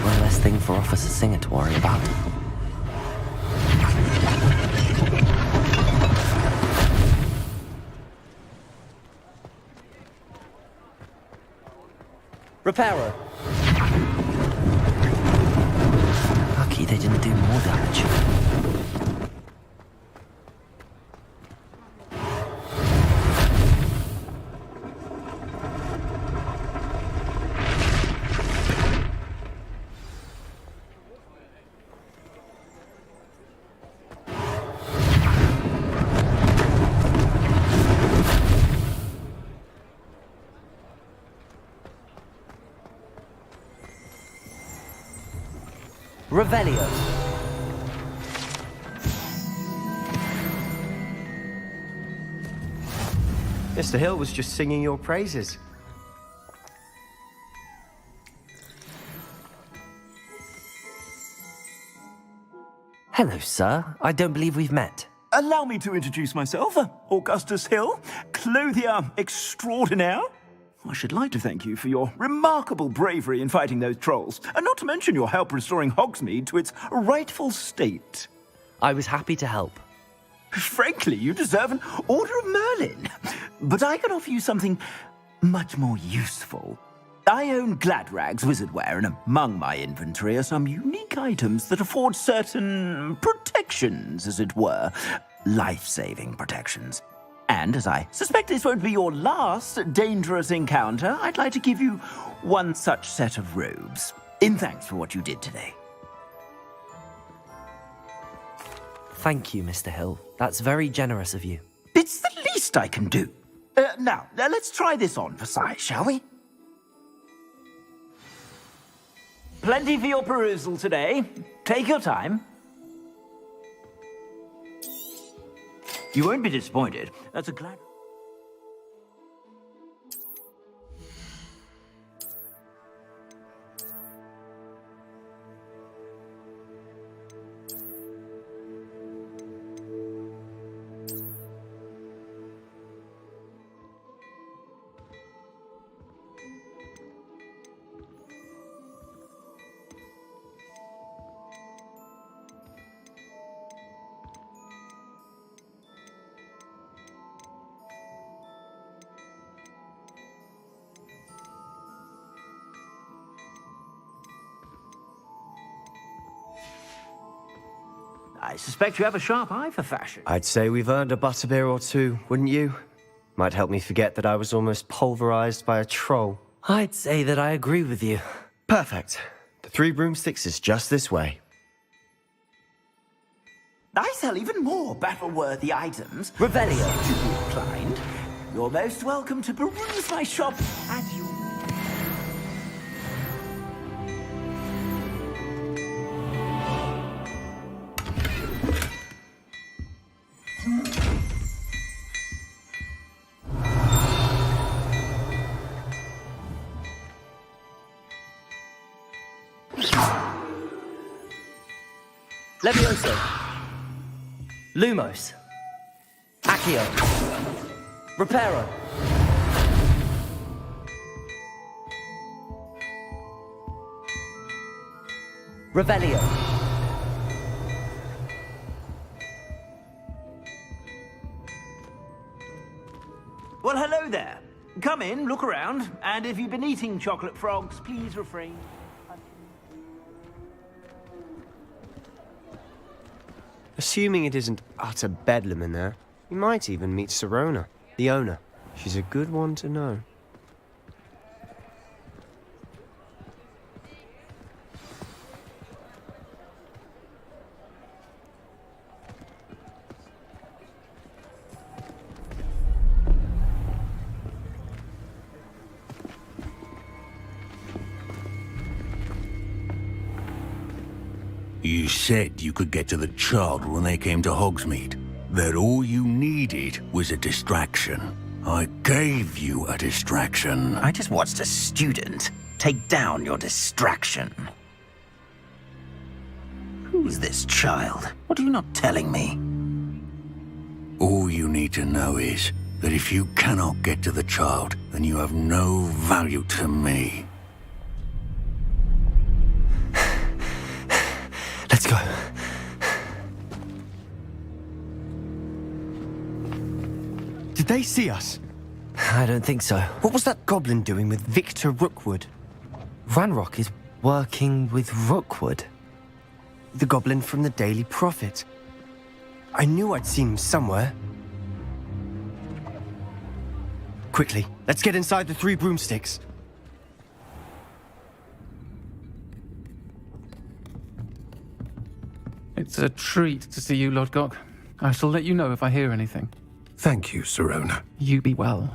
One less thing for Officer Singer to worry about. Reparo. Lucky they didn't do more damage. Revelio. Mr. Hill was just singing your praises. Hello, sir. I don't believe we've met. Allow me to introduce myself, Augustus Hill, clothier extraordinaire. I should like to thank you for your remarkable bravery in fighting those trolls, and not to mention your help restoring Hogsmeade to its rightful state. I was happy to help. Frankly, you deserve an Order of Merlin. But I can offer you something much more useful. I own Gladrag's wizardware, and among my inventory are some unique items that afford certain protections, as it were. Life-saving protections. And as I suspect this won't be your last dangerous encounter, I'd like to give you one such set of robes, in thanks for what you did today. Thank you, Mr. Hill. That's very generous of you. It's the least I can do. Now, let's try this on for size, shall we? Plenty for your perusal today. Take your time. You won't be disappointed. That's a glad... I suspect you have a sharp eye for fashion. I'd say we've earned a butterbeer or two, wouldn't you? Might help me forget that I was almost pulverized by a troll. I'd say that I agree with you. Perfect. The 3 broomsticks is just this way. I sell even more battle-worthy items. Revelio, to be inclined. You're most welcome to peruse my shop at your... Levioso. Lumos. Accio. Reparo. Revelio. Well, hello there. Come in, look around, and if you've been eating chocolate frogs, please refrain. Assuming it isn't utter bedlam in there, you might even meet Sirona, the owner. She's a good one to know. You said you could get to the child when they came to Hogsmeade. That all you needed was a distraction. I gave you a distraction. I just watched a student take down your distraction. Who's this child? What are you not telling me? All you need to know is that if you cannot get to the child, then you have no value to me. Let's go. Did they see us? I don't think so. What was that goblin doing with Victor Rookwood? Ranrock is working with Rookwood. The goblin from the Daily Prophet. I knew I'd seen him somewhere. Quickly, let's get inside the 3 broomsticks. It's a treat to see you, Lodgok. I shall let you know if I hear anything. Thank you, Sirona. You be well.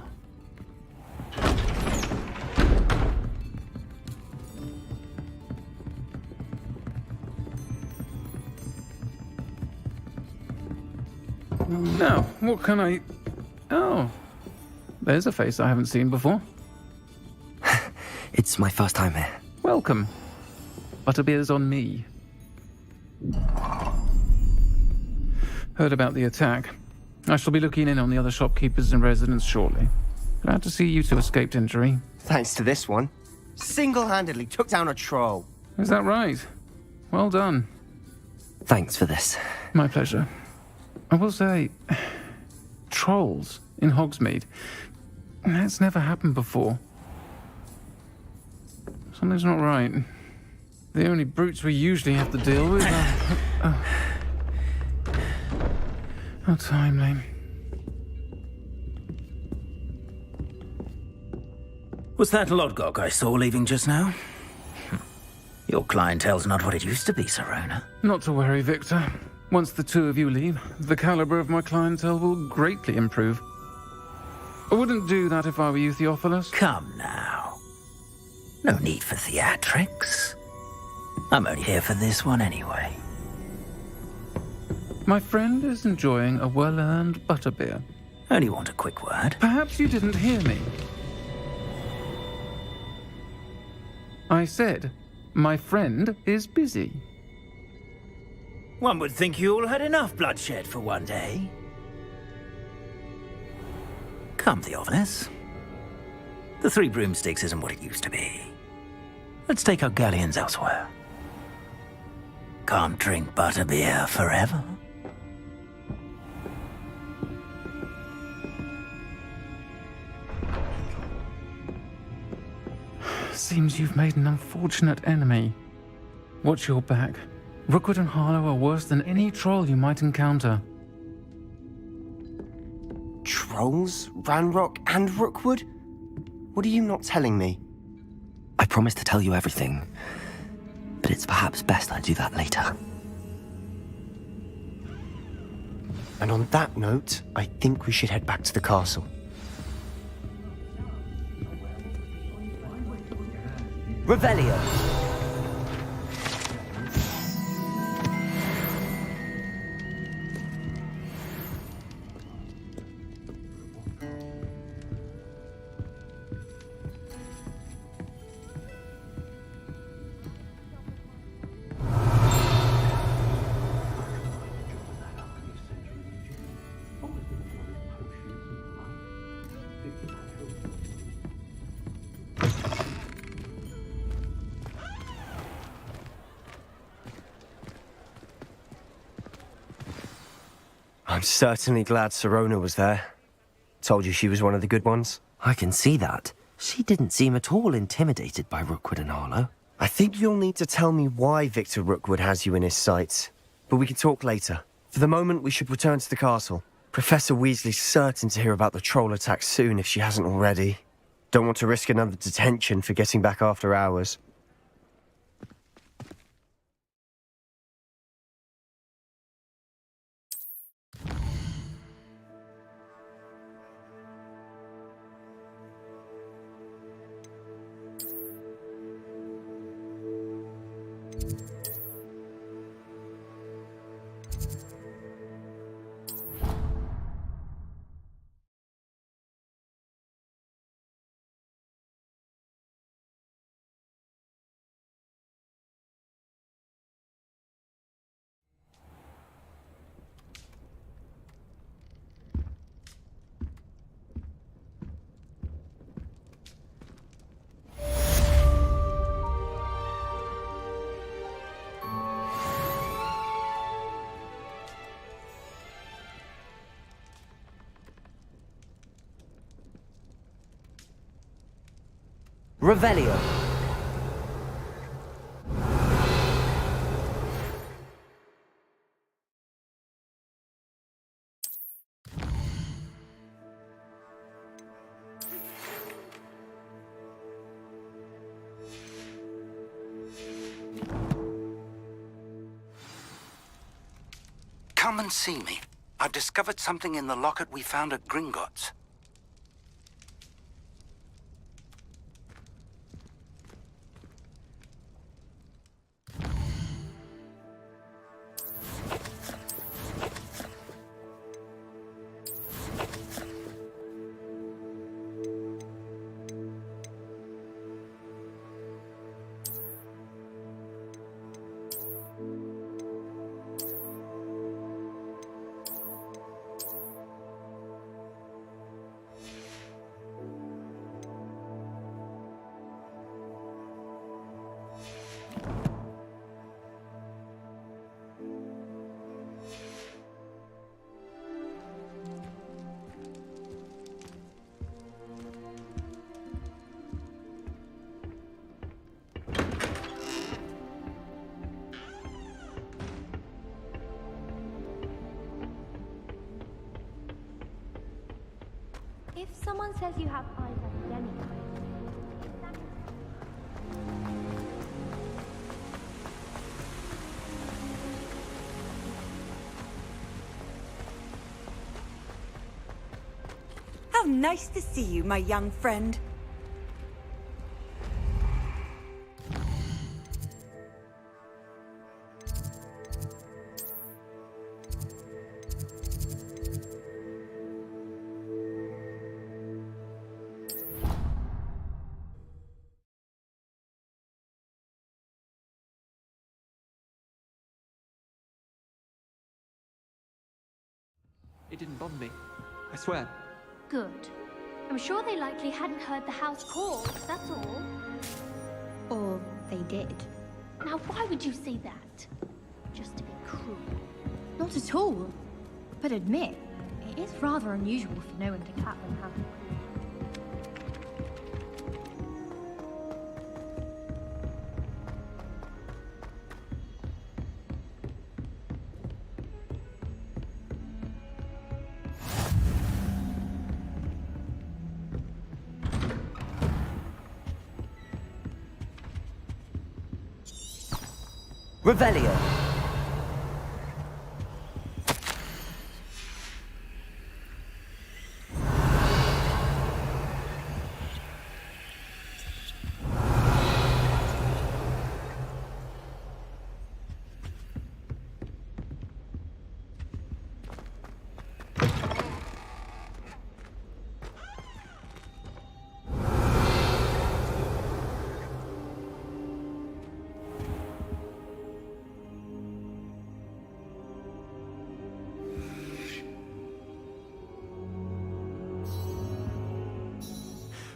Now, what can I... Oh, there's a face I haven't seen before. It's my first time here. Welcome. Butterbeer's on me. Heard about the attack. I shall be looking in on the other shopkeepers and residents shortly. Glad to see you two escaped injury. Thanks to this one. Single-handedly took down a troll. Is that right? Well done. Thanks for this. My pleasure. I will say, trolls in Hogsmeade. That's never happened before. Something's not right. The only brutes we usually have to deal with are... How timely. Was that Lodgok I saw leaving just now? Your clientele's not what it used to be, Sirona. Not to worry, Victor. Once the two of you leave, the caliber of my clientele will greatly improve. I wouldn't do that if I were you, Theophilus. Come now. No need for theatrics. I'm only here for this one anyway. My friend is enjoying a well-earned butterbeer. Only want a quick word. Perhaps you didn't hear me. I said, my friend is busy. One would think you all had enough bloodshed for one day. Come, Theophilus. The Three Broomsticks isn't what it used to be. Let's take our galleons elsewhere. Can't drink butterbeer forever. Seems you've made an unfortunate enemy. Watch your back. Rookwood and Harlow are worse than any troll you might encounter. Trolls? Ranrock and Rookwood? What are you not telling me? I promised to tell you everything, but it's perhaps best I do that later. And on that note, I think we should head back to the castle. Revelio! I'm certainly glad Sirona was there. Told you she was one of the good ones. I can see that. She didn't seem at all intimidated by Rookwood and Harlow. I think you'll need to tell me why Victor Rookwood has you in his sights. But we can talk later. For the moment, we should return to the castle. Professor Weasley's certain to hear about the troll attack soon if she hasn't already. Don't want to risk another detention for getting back after hours. Revelio. Come and see me. I've discovered something in the locket we found at Gringotts. If someone says you have eyes like demigods, How nice to see you, my young friend. It didn't bother me. I swear. good. I'm sure they likely hadn't heard the house called, that's all. Or they did. Now why would you say that? Just to be cruel. Not at all. But admit, it is rather unusual for no one to clap them happy. Revelio.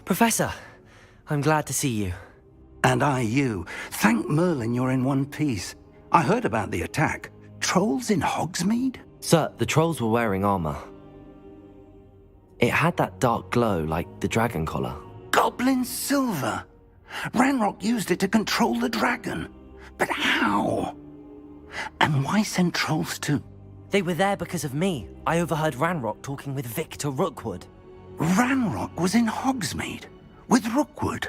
Professor, I'm glad to see you. And I you. Thank Merlin you're in one piece. I heard about the attack. Trolls in Hogsmeade? Sir, the trolls were wearing armor. It had that dark glow like the dragon collar. Goblin silver! Ranrock used it to control the dragon. But how? And why send trolls to... They were there because of me. I overheard Ranrock talking with Victor Rookwood. Ranrock was in Hogsmeade? With Rookwood?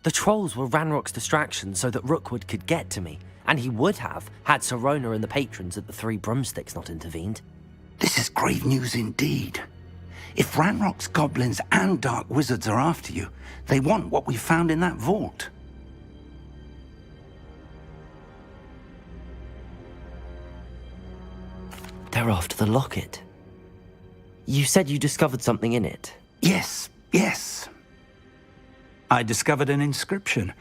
The trolls were Ranrock's distraction so that Rookwood could get to me. And he would have, had Sirona and the patrons at the Three Broomsticks not intervened. This is grave news indeed. If Ranrock's goblins and dark wizards are after you, they want what we found in that vault. They're after the locket. You said you discovered something in it. Yes, yes. I discovered an inscription.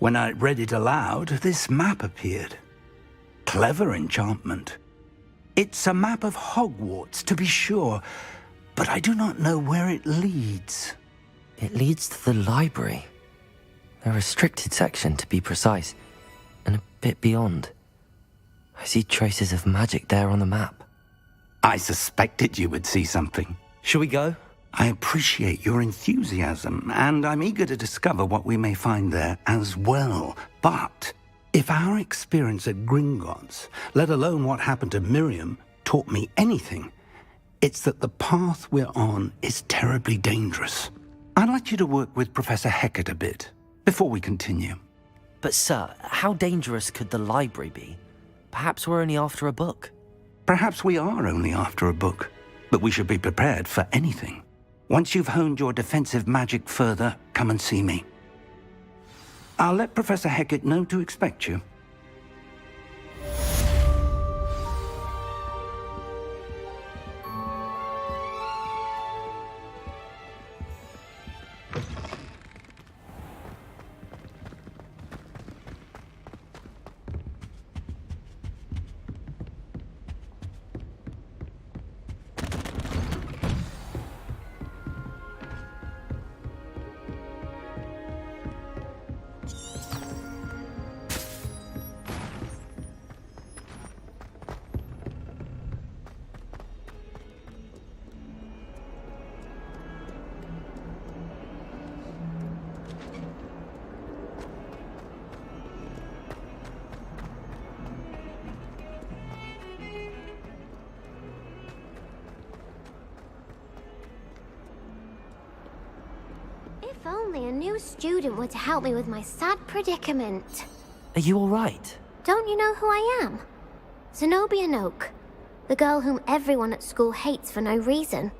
When I read it aloud, this map appeared. Clever enchantment. It's a map of Hogwarts, to be sure, but I do not know where it leads. It leads to the library. A restricted section, to be precise, and a bit beyond. I see traces of magic there on the map. I suspected you would see something. Shall we go? I appreciate your enthusiasm, and I'm eager to discover what we may find there as well. But if our experience at Gringotts, let alone what happened to Miriam, taught me anything, it's that the path we're on is terribly dangerous. I'd like you to work with Professor Hecat a bit before we continue. But sir, how dangerous could the library be? Perhaps we're only after a book. Perhaps we are only after a book, but we should be prepared for anything. Once you've honed your defensive magic further, come and see me. I'll let Professor Hecat know to expect you. If only a new student were to help me with my sad predicament. Are you alright? Don't you know who I am? Zenobia Noak, the girl whom everyone at school hates for no reason.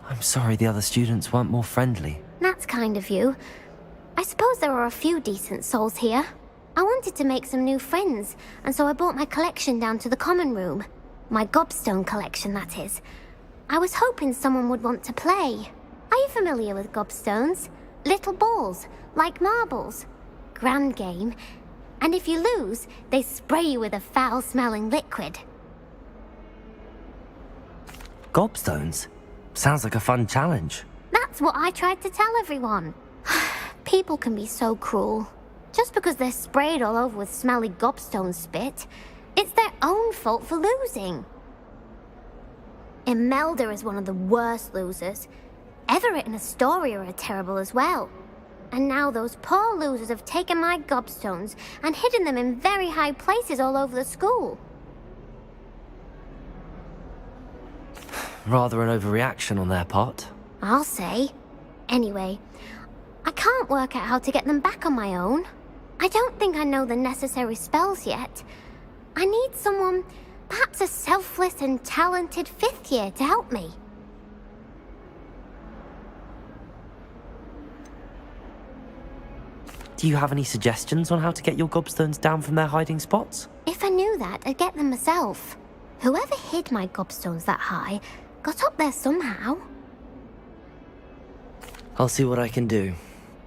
I'm sorry the other students weren't more friendly. That's kind of you. I suppose there are a few decent souls here. I wanted to make some new friends, and so I brought my collection down to the common room. My gobstone collection, that is. I was hoping someone would want to play. Are you familiar with gobstones? Little balls, like marbles. Grand game. And if you lose, they spray you with a foul-smelling liquid. Gobstones? Sounds like a fun challenge. That's what I tried to tell everyone. People can be so cruel. Just because they're sprayed all over with smelly gobstone spit, it's their own fault for losing. Imelda is one of the worst losers. Everett and Astoria are terrible as well. And now those poor losers have taken my gobstones and hidden them in very high places all over the school. Rather an overreaction on their part. I'll say. Anyway, I can't work out how to get them back on my own. I don't think I know the necessary spells yet. I need someone, perhaps a selfless and talented 5th year to help me. Do you have any suggestions on how to get your gobstones down from their hiding spots? If I knew that, I'd get them myself. Whoever hid my gobstones that high got up there somehow. I'll see what I can do.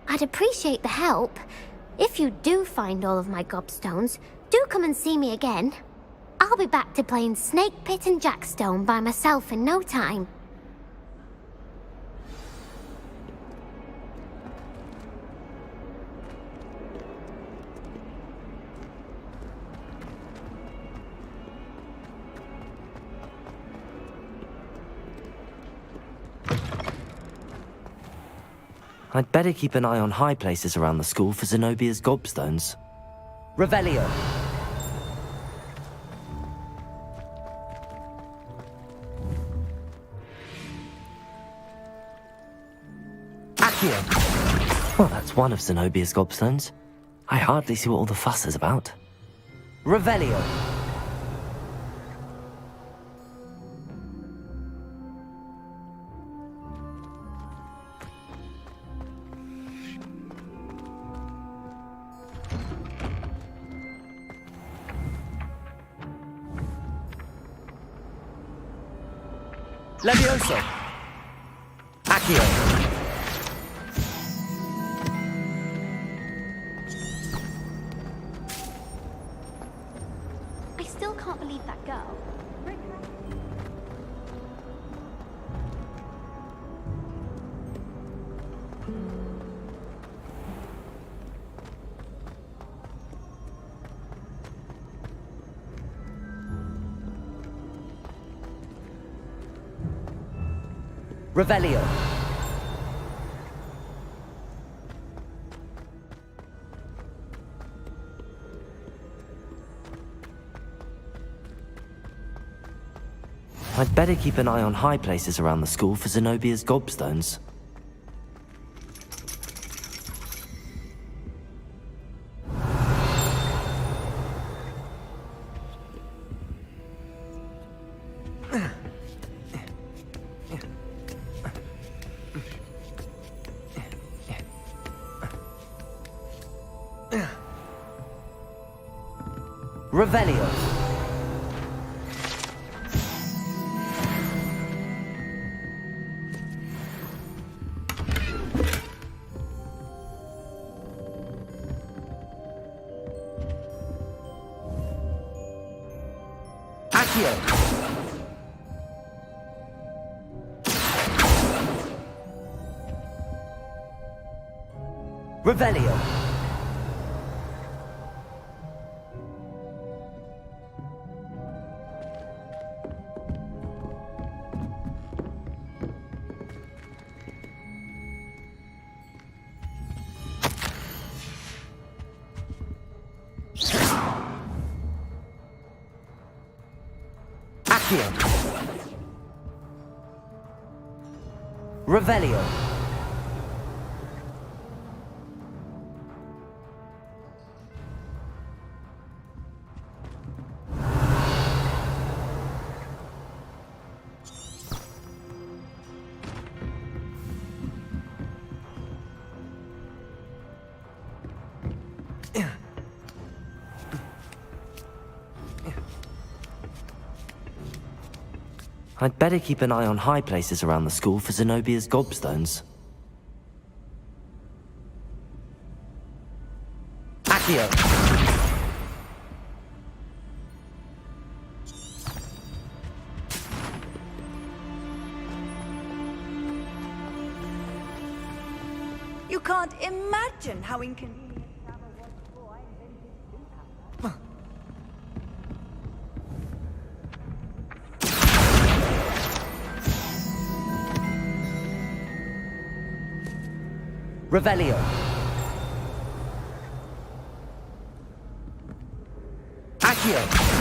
I'd appreciate the help. If you do find all of my gobstones, do come and see me again. I'll be back to playing Snake Pit and Jackstone by myself in no time. I'd better keep an eye on high places around the school for Zenobia's gobstones. Revelio! Accio! Well, that's one of Zenobia's gobstones. I hardly see what all the fuss is about. Revelio! Levioso! Accio! I still can't believe that girl. Revelio! I'd better keep an eye on high places around the school for Zenobia's gobstones. Revelio! Accio! Revelio! Revelio. I'd better keep an eye on high places around the school for Zenobia's gobstones. Accio! You can't imagine how inconvenient. Revelio. Accio.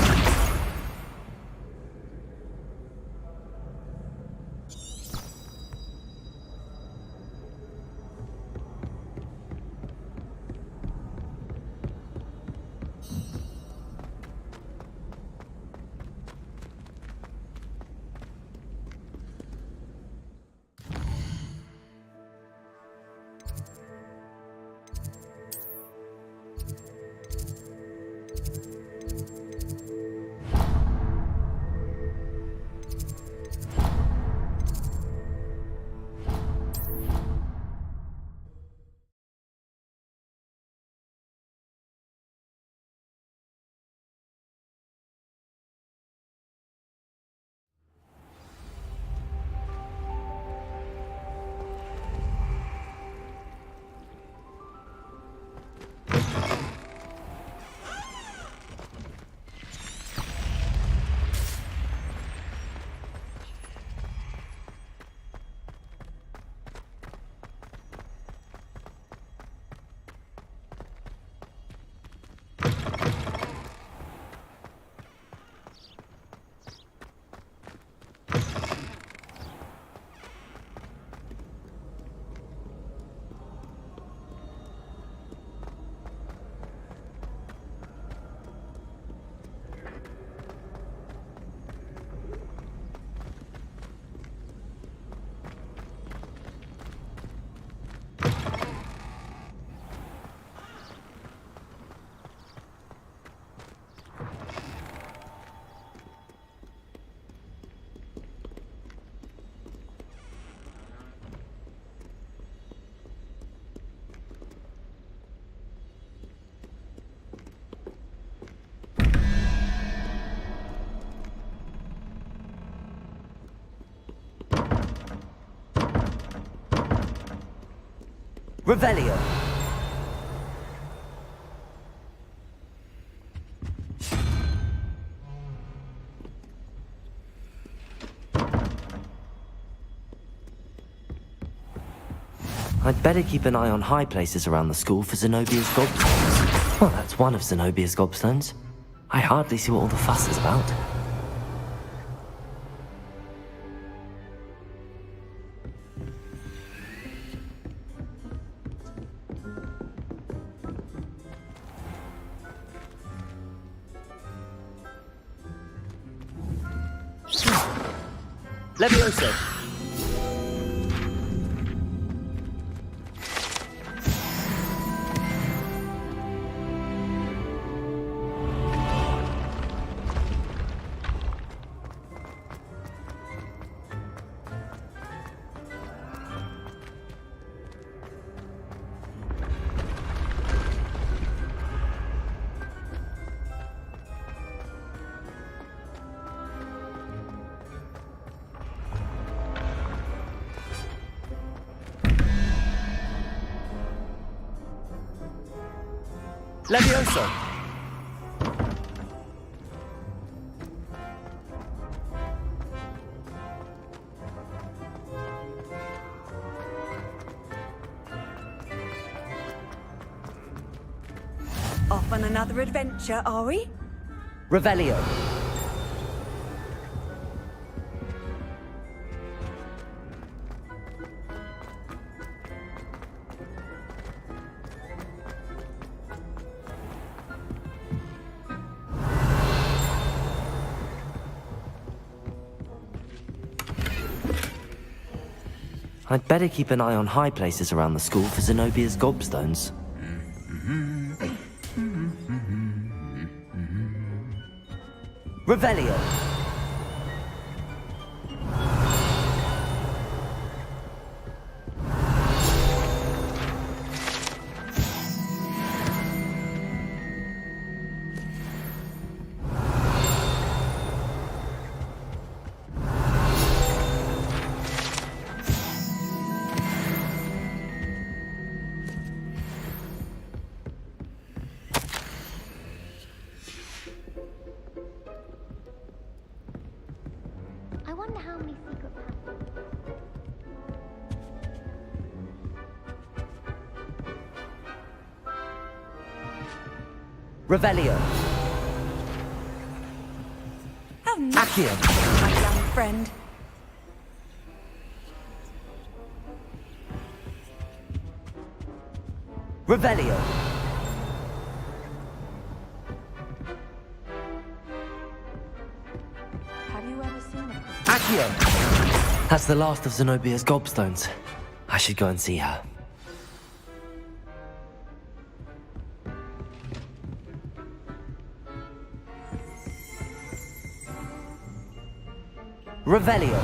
Revelio. I'd better keep an eye on high places around the school for Zenobia's gobstones. Well, that's one of Zenobia's gobstones. I hardly see what all the fuss is about. Levioso. Levioso. Off on another adventure, are we? Revelio. I'd better keep an eye on high places around the school for Zenobia's gobstones. Revelio! I wonder how many secret Revelio! How nice, Accio! my young friend. Revelio! Have you ever seen a Accio! That's the last of Zenobia's gobstones. I should go and see her. Revelio!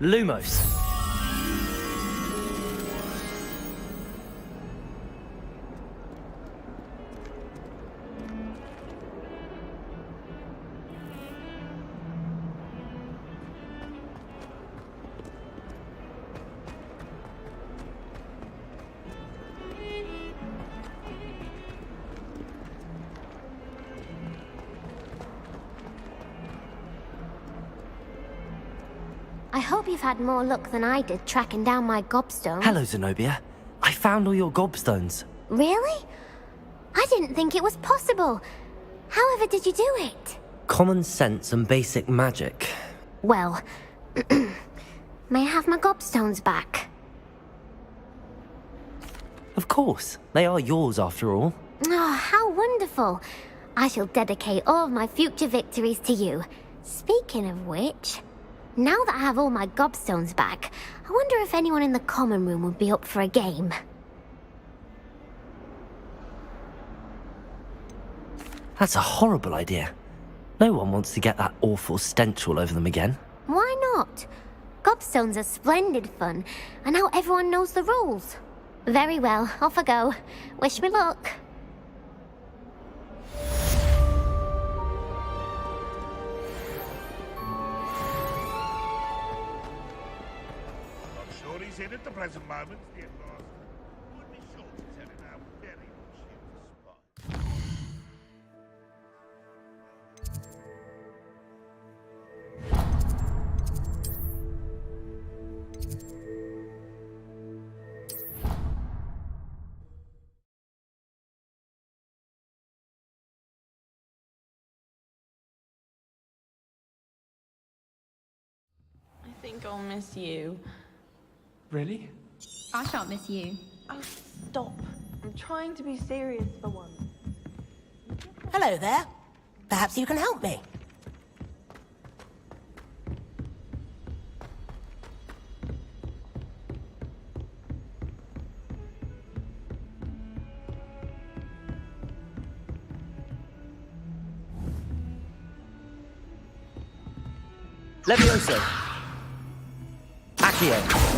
Lumos! I hope you've had more luck than I did tracking down my gobstone. Hello, Zenobia. I found all your gobstones. Really? I didn't think it was possible. However did you do it? Common sense and basic magic. Well, may I have my gobstones back? Of course. They are yours after all. Oh, how wonderful. I shall dedicate all of my future victories to you. Speaking of which, now that I have all my gobstones back, I wonder if anyone in the common room would be up for a game. That's a horrible idea. No one wants to get that awful stench all over them again. Why not? Gobstones are splendid fun, and now everyone knows the rules. Very well, off I go. Wish me luck. Not sure he's in at the present moment, the boss. Would be sure to tell him how very much he was spy. I think I'll miss you. Really? I shan't miss you. Oh, stop. I'm trying to be serious for once. Hello there. Perhaps you can help me. Levioso! Accio!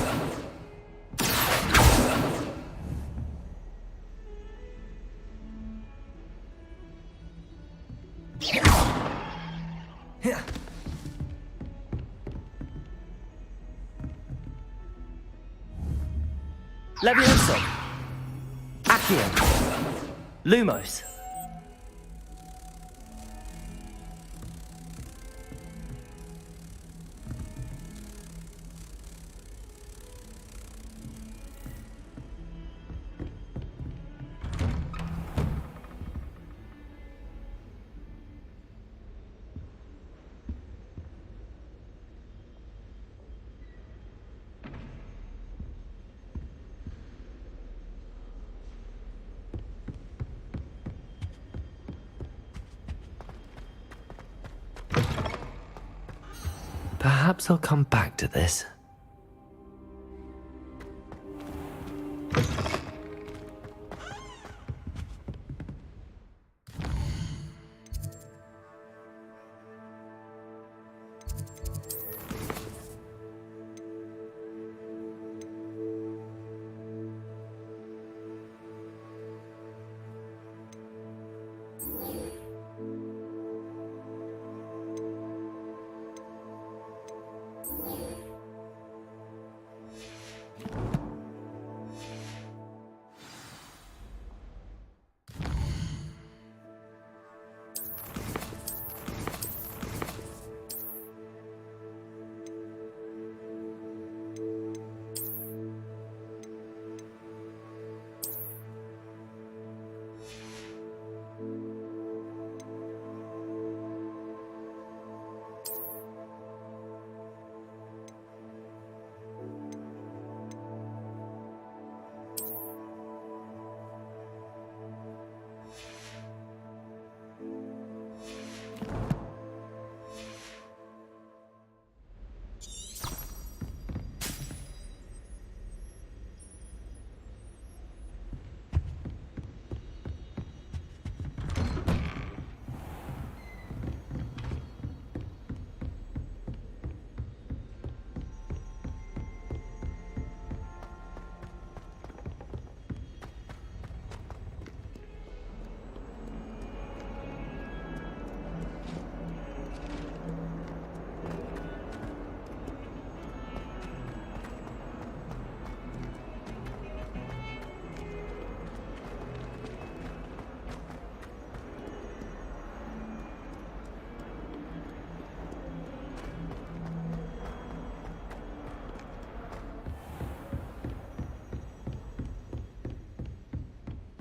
Levioso! Accio! Lumos! Perhaps I'll come back to this.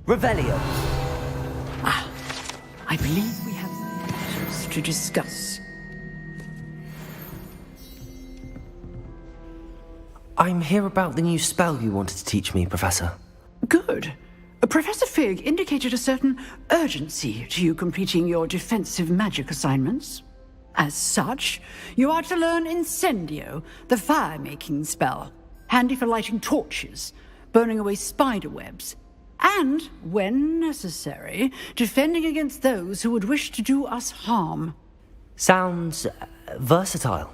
Revelio. I believe we have matters to discuss. I'm here about the new spell you wanted to teach me, Professor. Good. Professor Fig indicated a certain urgency to you completing your defensive magic assignments. As such, you are to learn Incendio, the fire-making spell, handy for lighting torches, burning away spider webs, and, when necessary, defending against those who would wish to do us harm. Sounds versatile.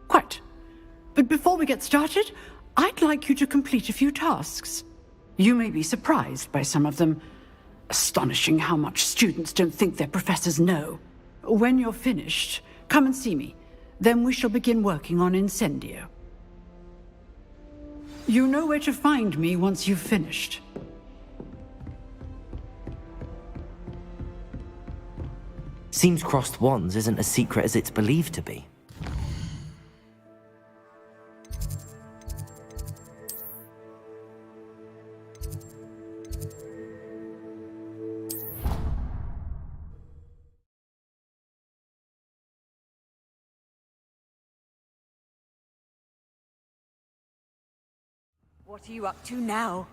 Quite. But before we get started, I'd like you to complete a few tasks. You may be surprised by some of them. Astonishing how much students don't think their professors know. When you're finished, come and see me. Then we shall begin working on Incendio. You know where to find me once you've finished. Seems crossed wands isn't as secret as it's believed to be. What are you up to now?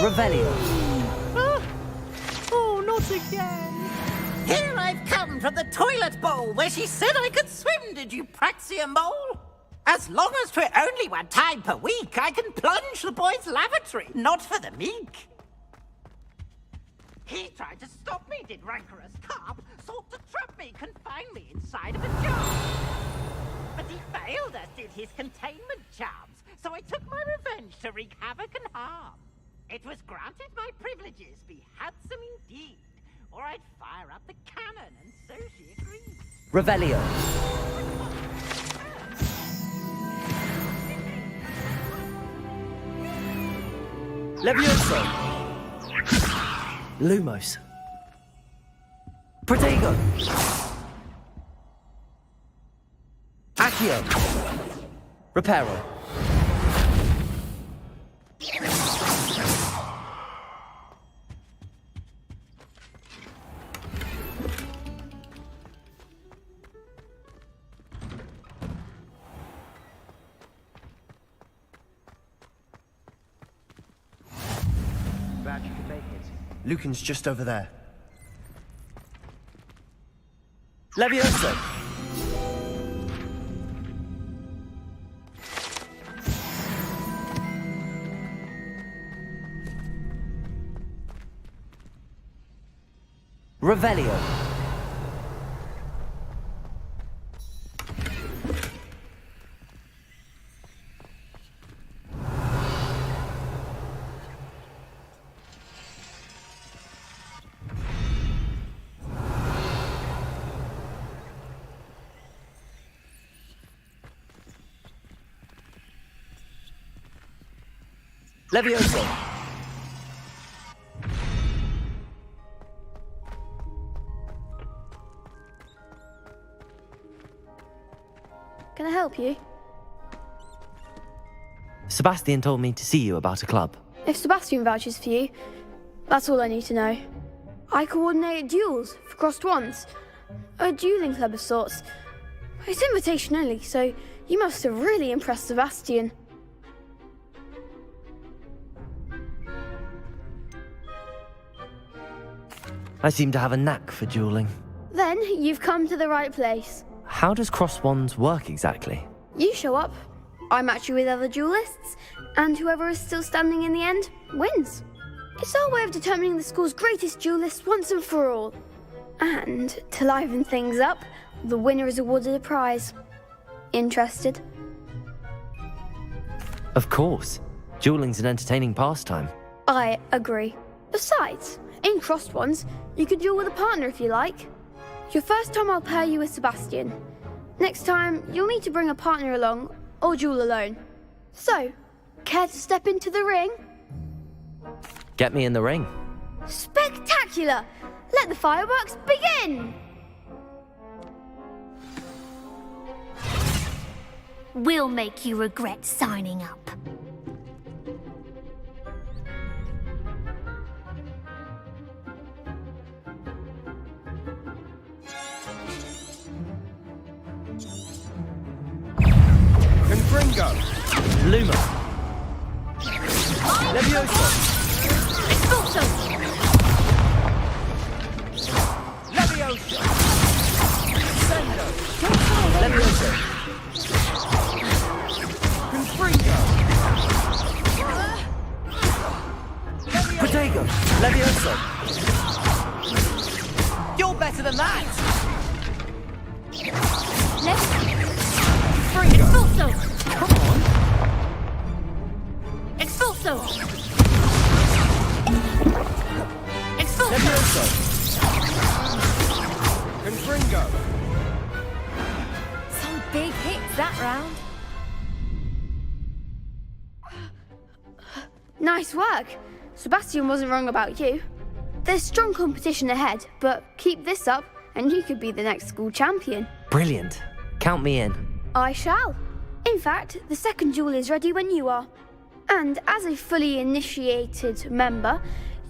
Revelio. Oh, not again. Here I've come from the toilet bowl where she said I could swim, did you Praxia mole? As long as 'twere only one time per week, I can plunge the boys' lavatory, not for the meek. He tried to stop me, did rancorous carp, sought to trap me, confine me inside of a jar. But he failed, as did his containment charms, so I took my revenge to wreak havoc and harm. It was granted my privileges be handsome indeed, or I'd fire up the cannon, and so she agreed. Revelio. Levioso. Lumos. Protego. Accio. Reparo. Glad you could make it. Lucan's just over there. Levioso. Revelio. Levioso. Can I help you? Sebastian told me to see you about a club. If Sebastian vouches for you, that's all I need to know. I coordinate duels for crossed wands. A dueling club of sorts. It's invitation only, so you must have really impressed Sebastian. I seem to have a knack for dueling. Then you've come to the right place. How does cross wands work exactly? You show up, I match you with other duelists, and whoever is still standing in the end wins. It's our way of determining the school's greatest duelist once and for all. And to liven things up, the winner is awarded a prize. Interested? Of course. Dueling's an entertaining pastime. I agree. Besides, in crossed ones, you could duel with a partner if you like. Your first time I'll pair you with Sebastian. Next time, you'll need to bring a partner along, or duel alone. So, care to step into the ring? Get me in the ring. Spectacular! Let the fireworks begin! We'll make you regret signing up. Confringo. Luma. Levioso. Expulso. Levioso. Sendo. Levioso. Confringo. Protego. Levioso. You're better than that. Expulso. Come on. Expulso. Expulso. Levioso. Confringo. Some big hits that round. Nice work. Sebastian wasn't wrong about you. There's strong competition ahead, but keep this up and you could be the next school champion. Brilliant. Count me in. I shall. In fact, the second duel is ready when you are. And as a fully initiated member,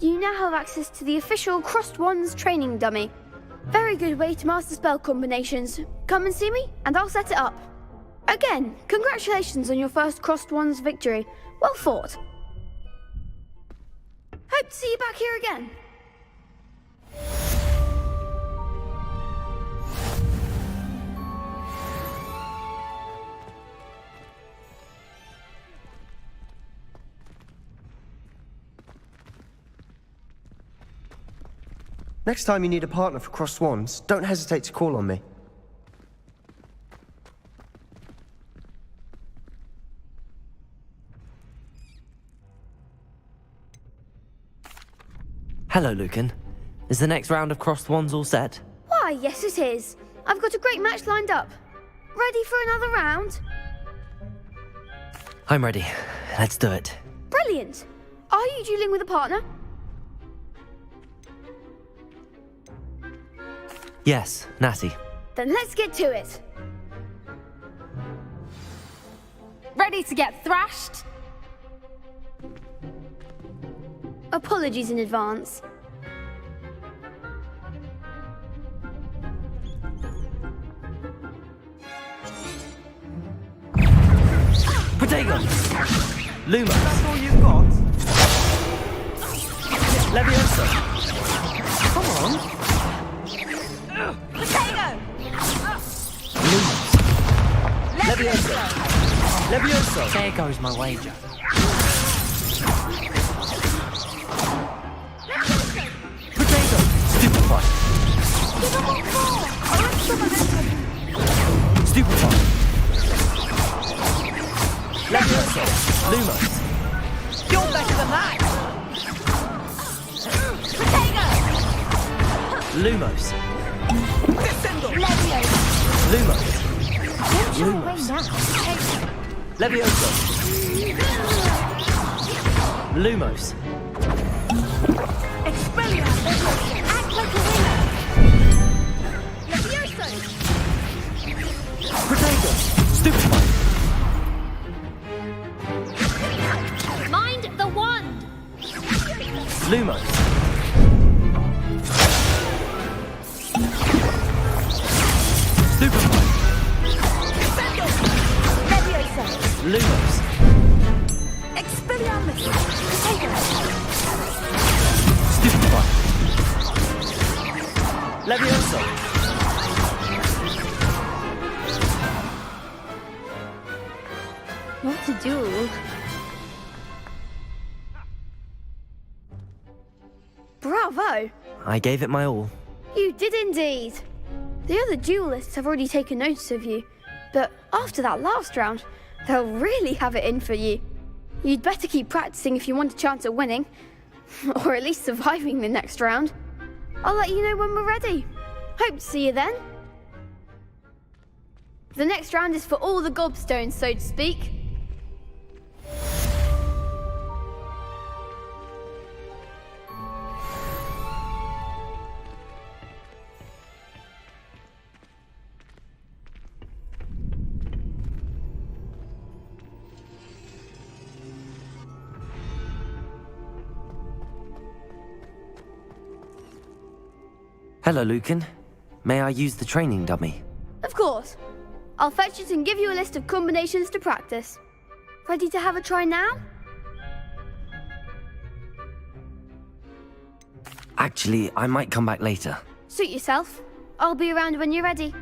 you now have access to the official Crossed Wands training dummy. Very good way to master spell combinations. Come and see me, and I'll set it up. Again, congratulations on your first Crossed Wands victory. Well fought. Good to see you back here again. Next time you need a partner for Crossed Wands, don't hesitate to call on me. Hello, Lucan. Is the next round of Crossed Wands all set? Why, yes it is. I've got a great match lined up. Ready for another round? I'm ready. Let's do it. Brilliant. Are you dueling with a partner? Yes, Natty. Then let's get to it. Ready to get thrashed? Apologies in advance. Protego! Luma! That's all you've got? Leviosa! Come on! Potato! Leviosa! Leviosa! There goes my wager. Potato! Stupefy! Stupefy! Leviosa! Lumos! You're better than that! Potato! Lumos! Leviosa! Lumos! Don't you away Lumos! now. Leviosa! Lumos! Expelliarmus! Act like a winner! Leviosa! Potato! Stupefy! Mind the wand! Lumos! Stupefy! Leviosa! Lumos! Expelliarmus! Potato! Stupefy! Leviosa! What a duel. Bravo! I gave it my all. You did indeed. The other duelists have already taken notice of you, but after that last round, they'll really have it in for you. You'd better keep practicing if you want a chance at winning, or at least surviving the next round. I'll let you know when we're ready. Hope to see you then. The next round is for all the gobstones, so to speak. Hello, Lucan. May I use the training dummy? Of course. I'll fetch it and give you a list of combinations to practice. Ready to have a try now? Actually, I might come back later. Suit yourself. I'll be around when you're ready.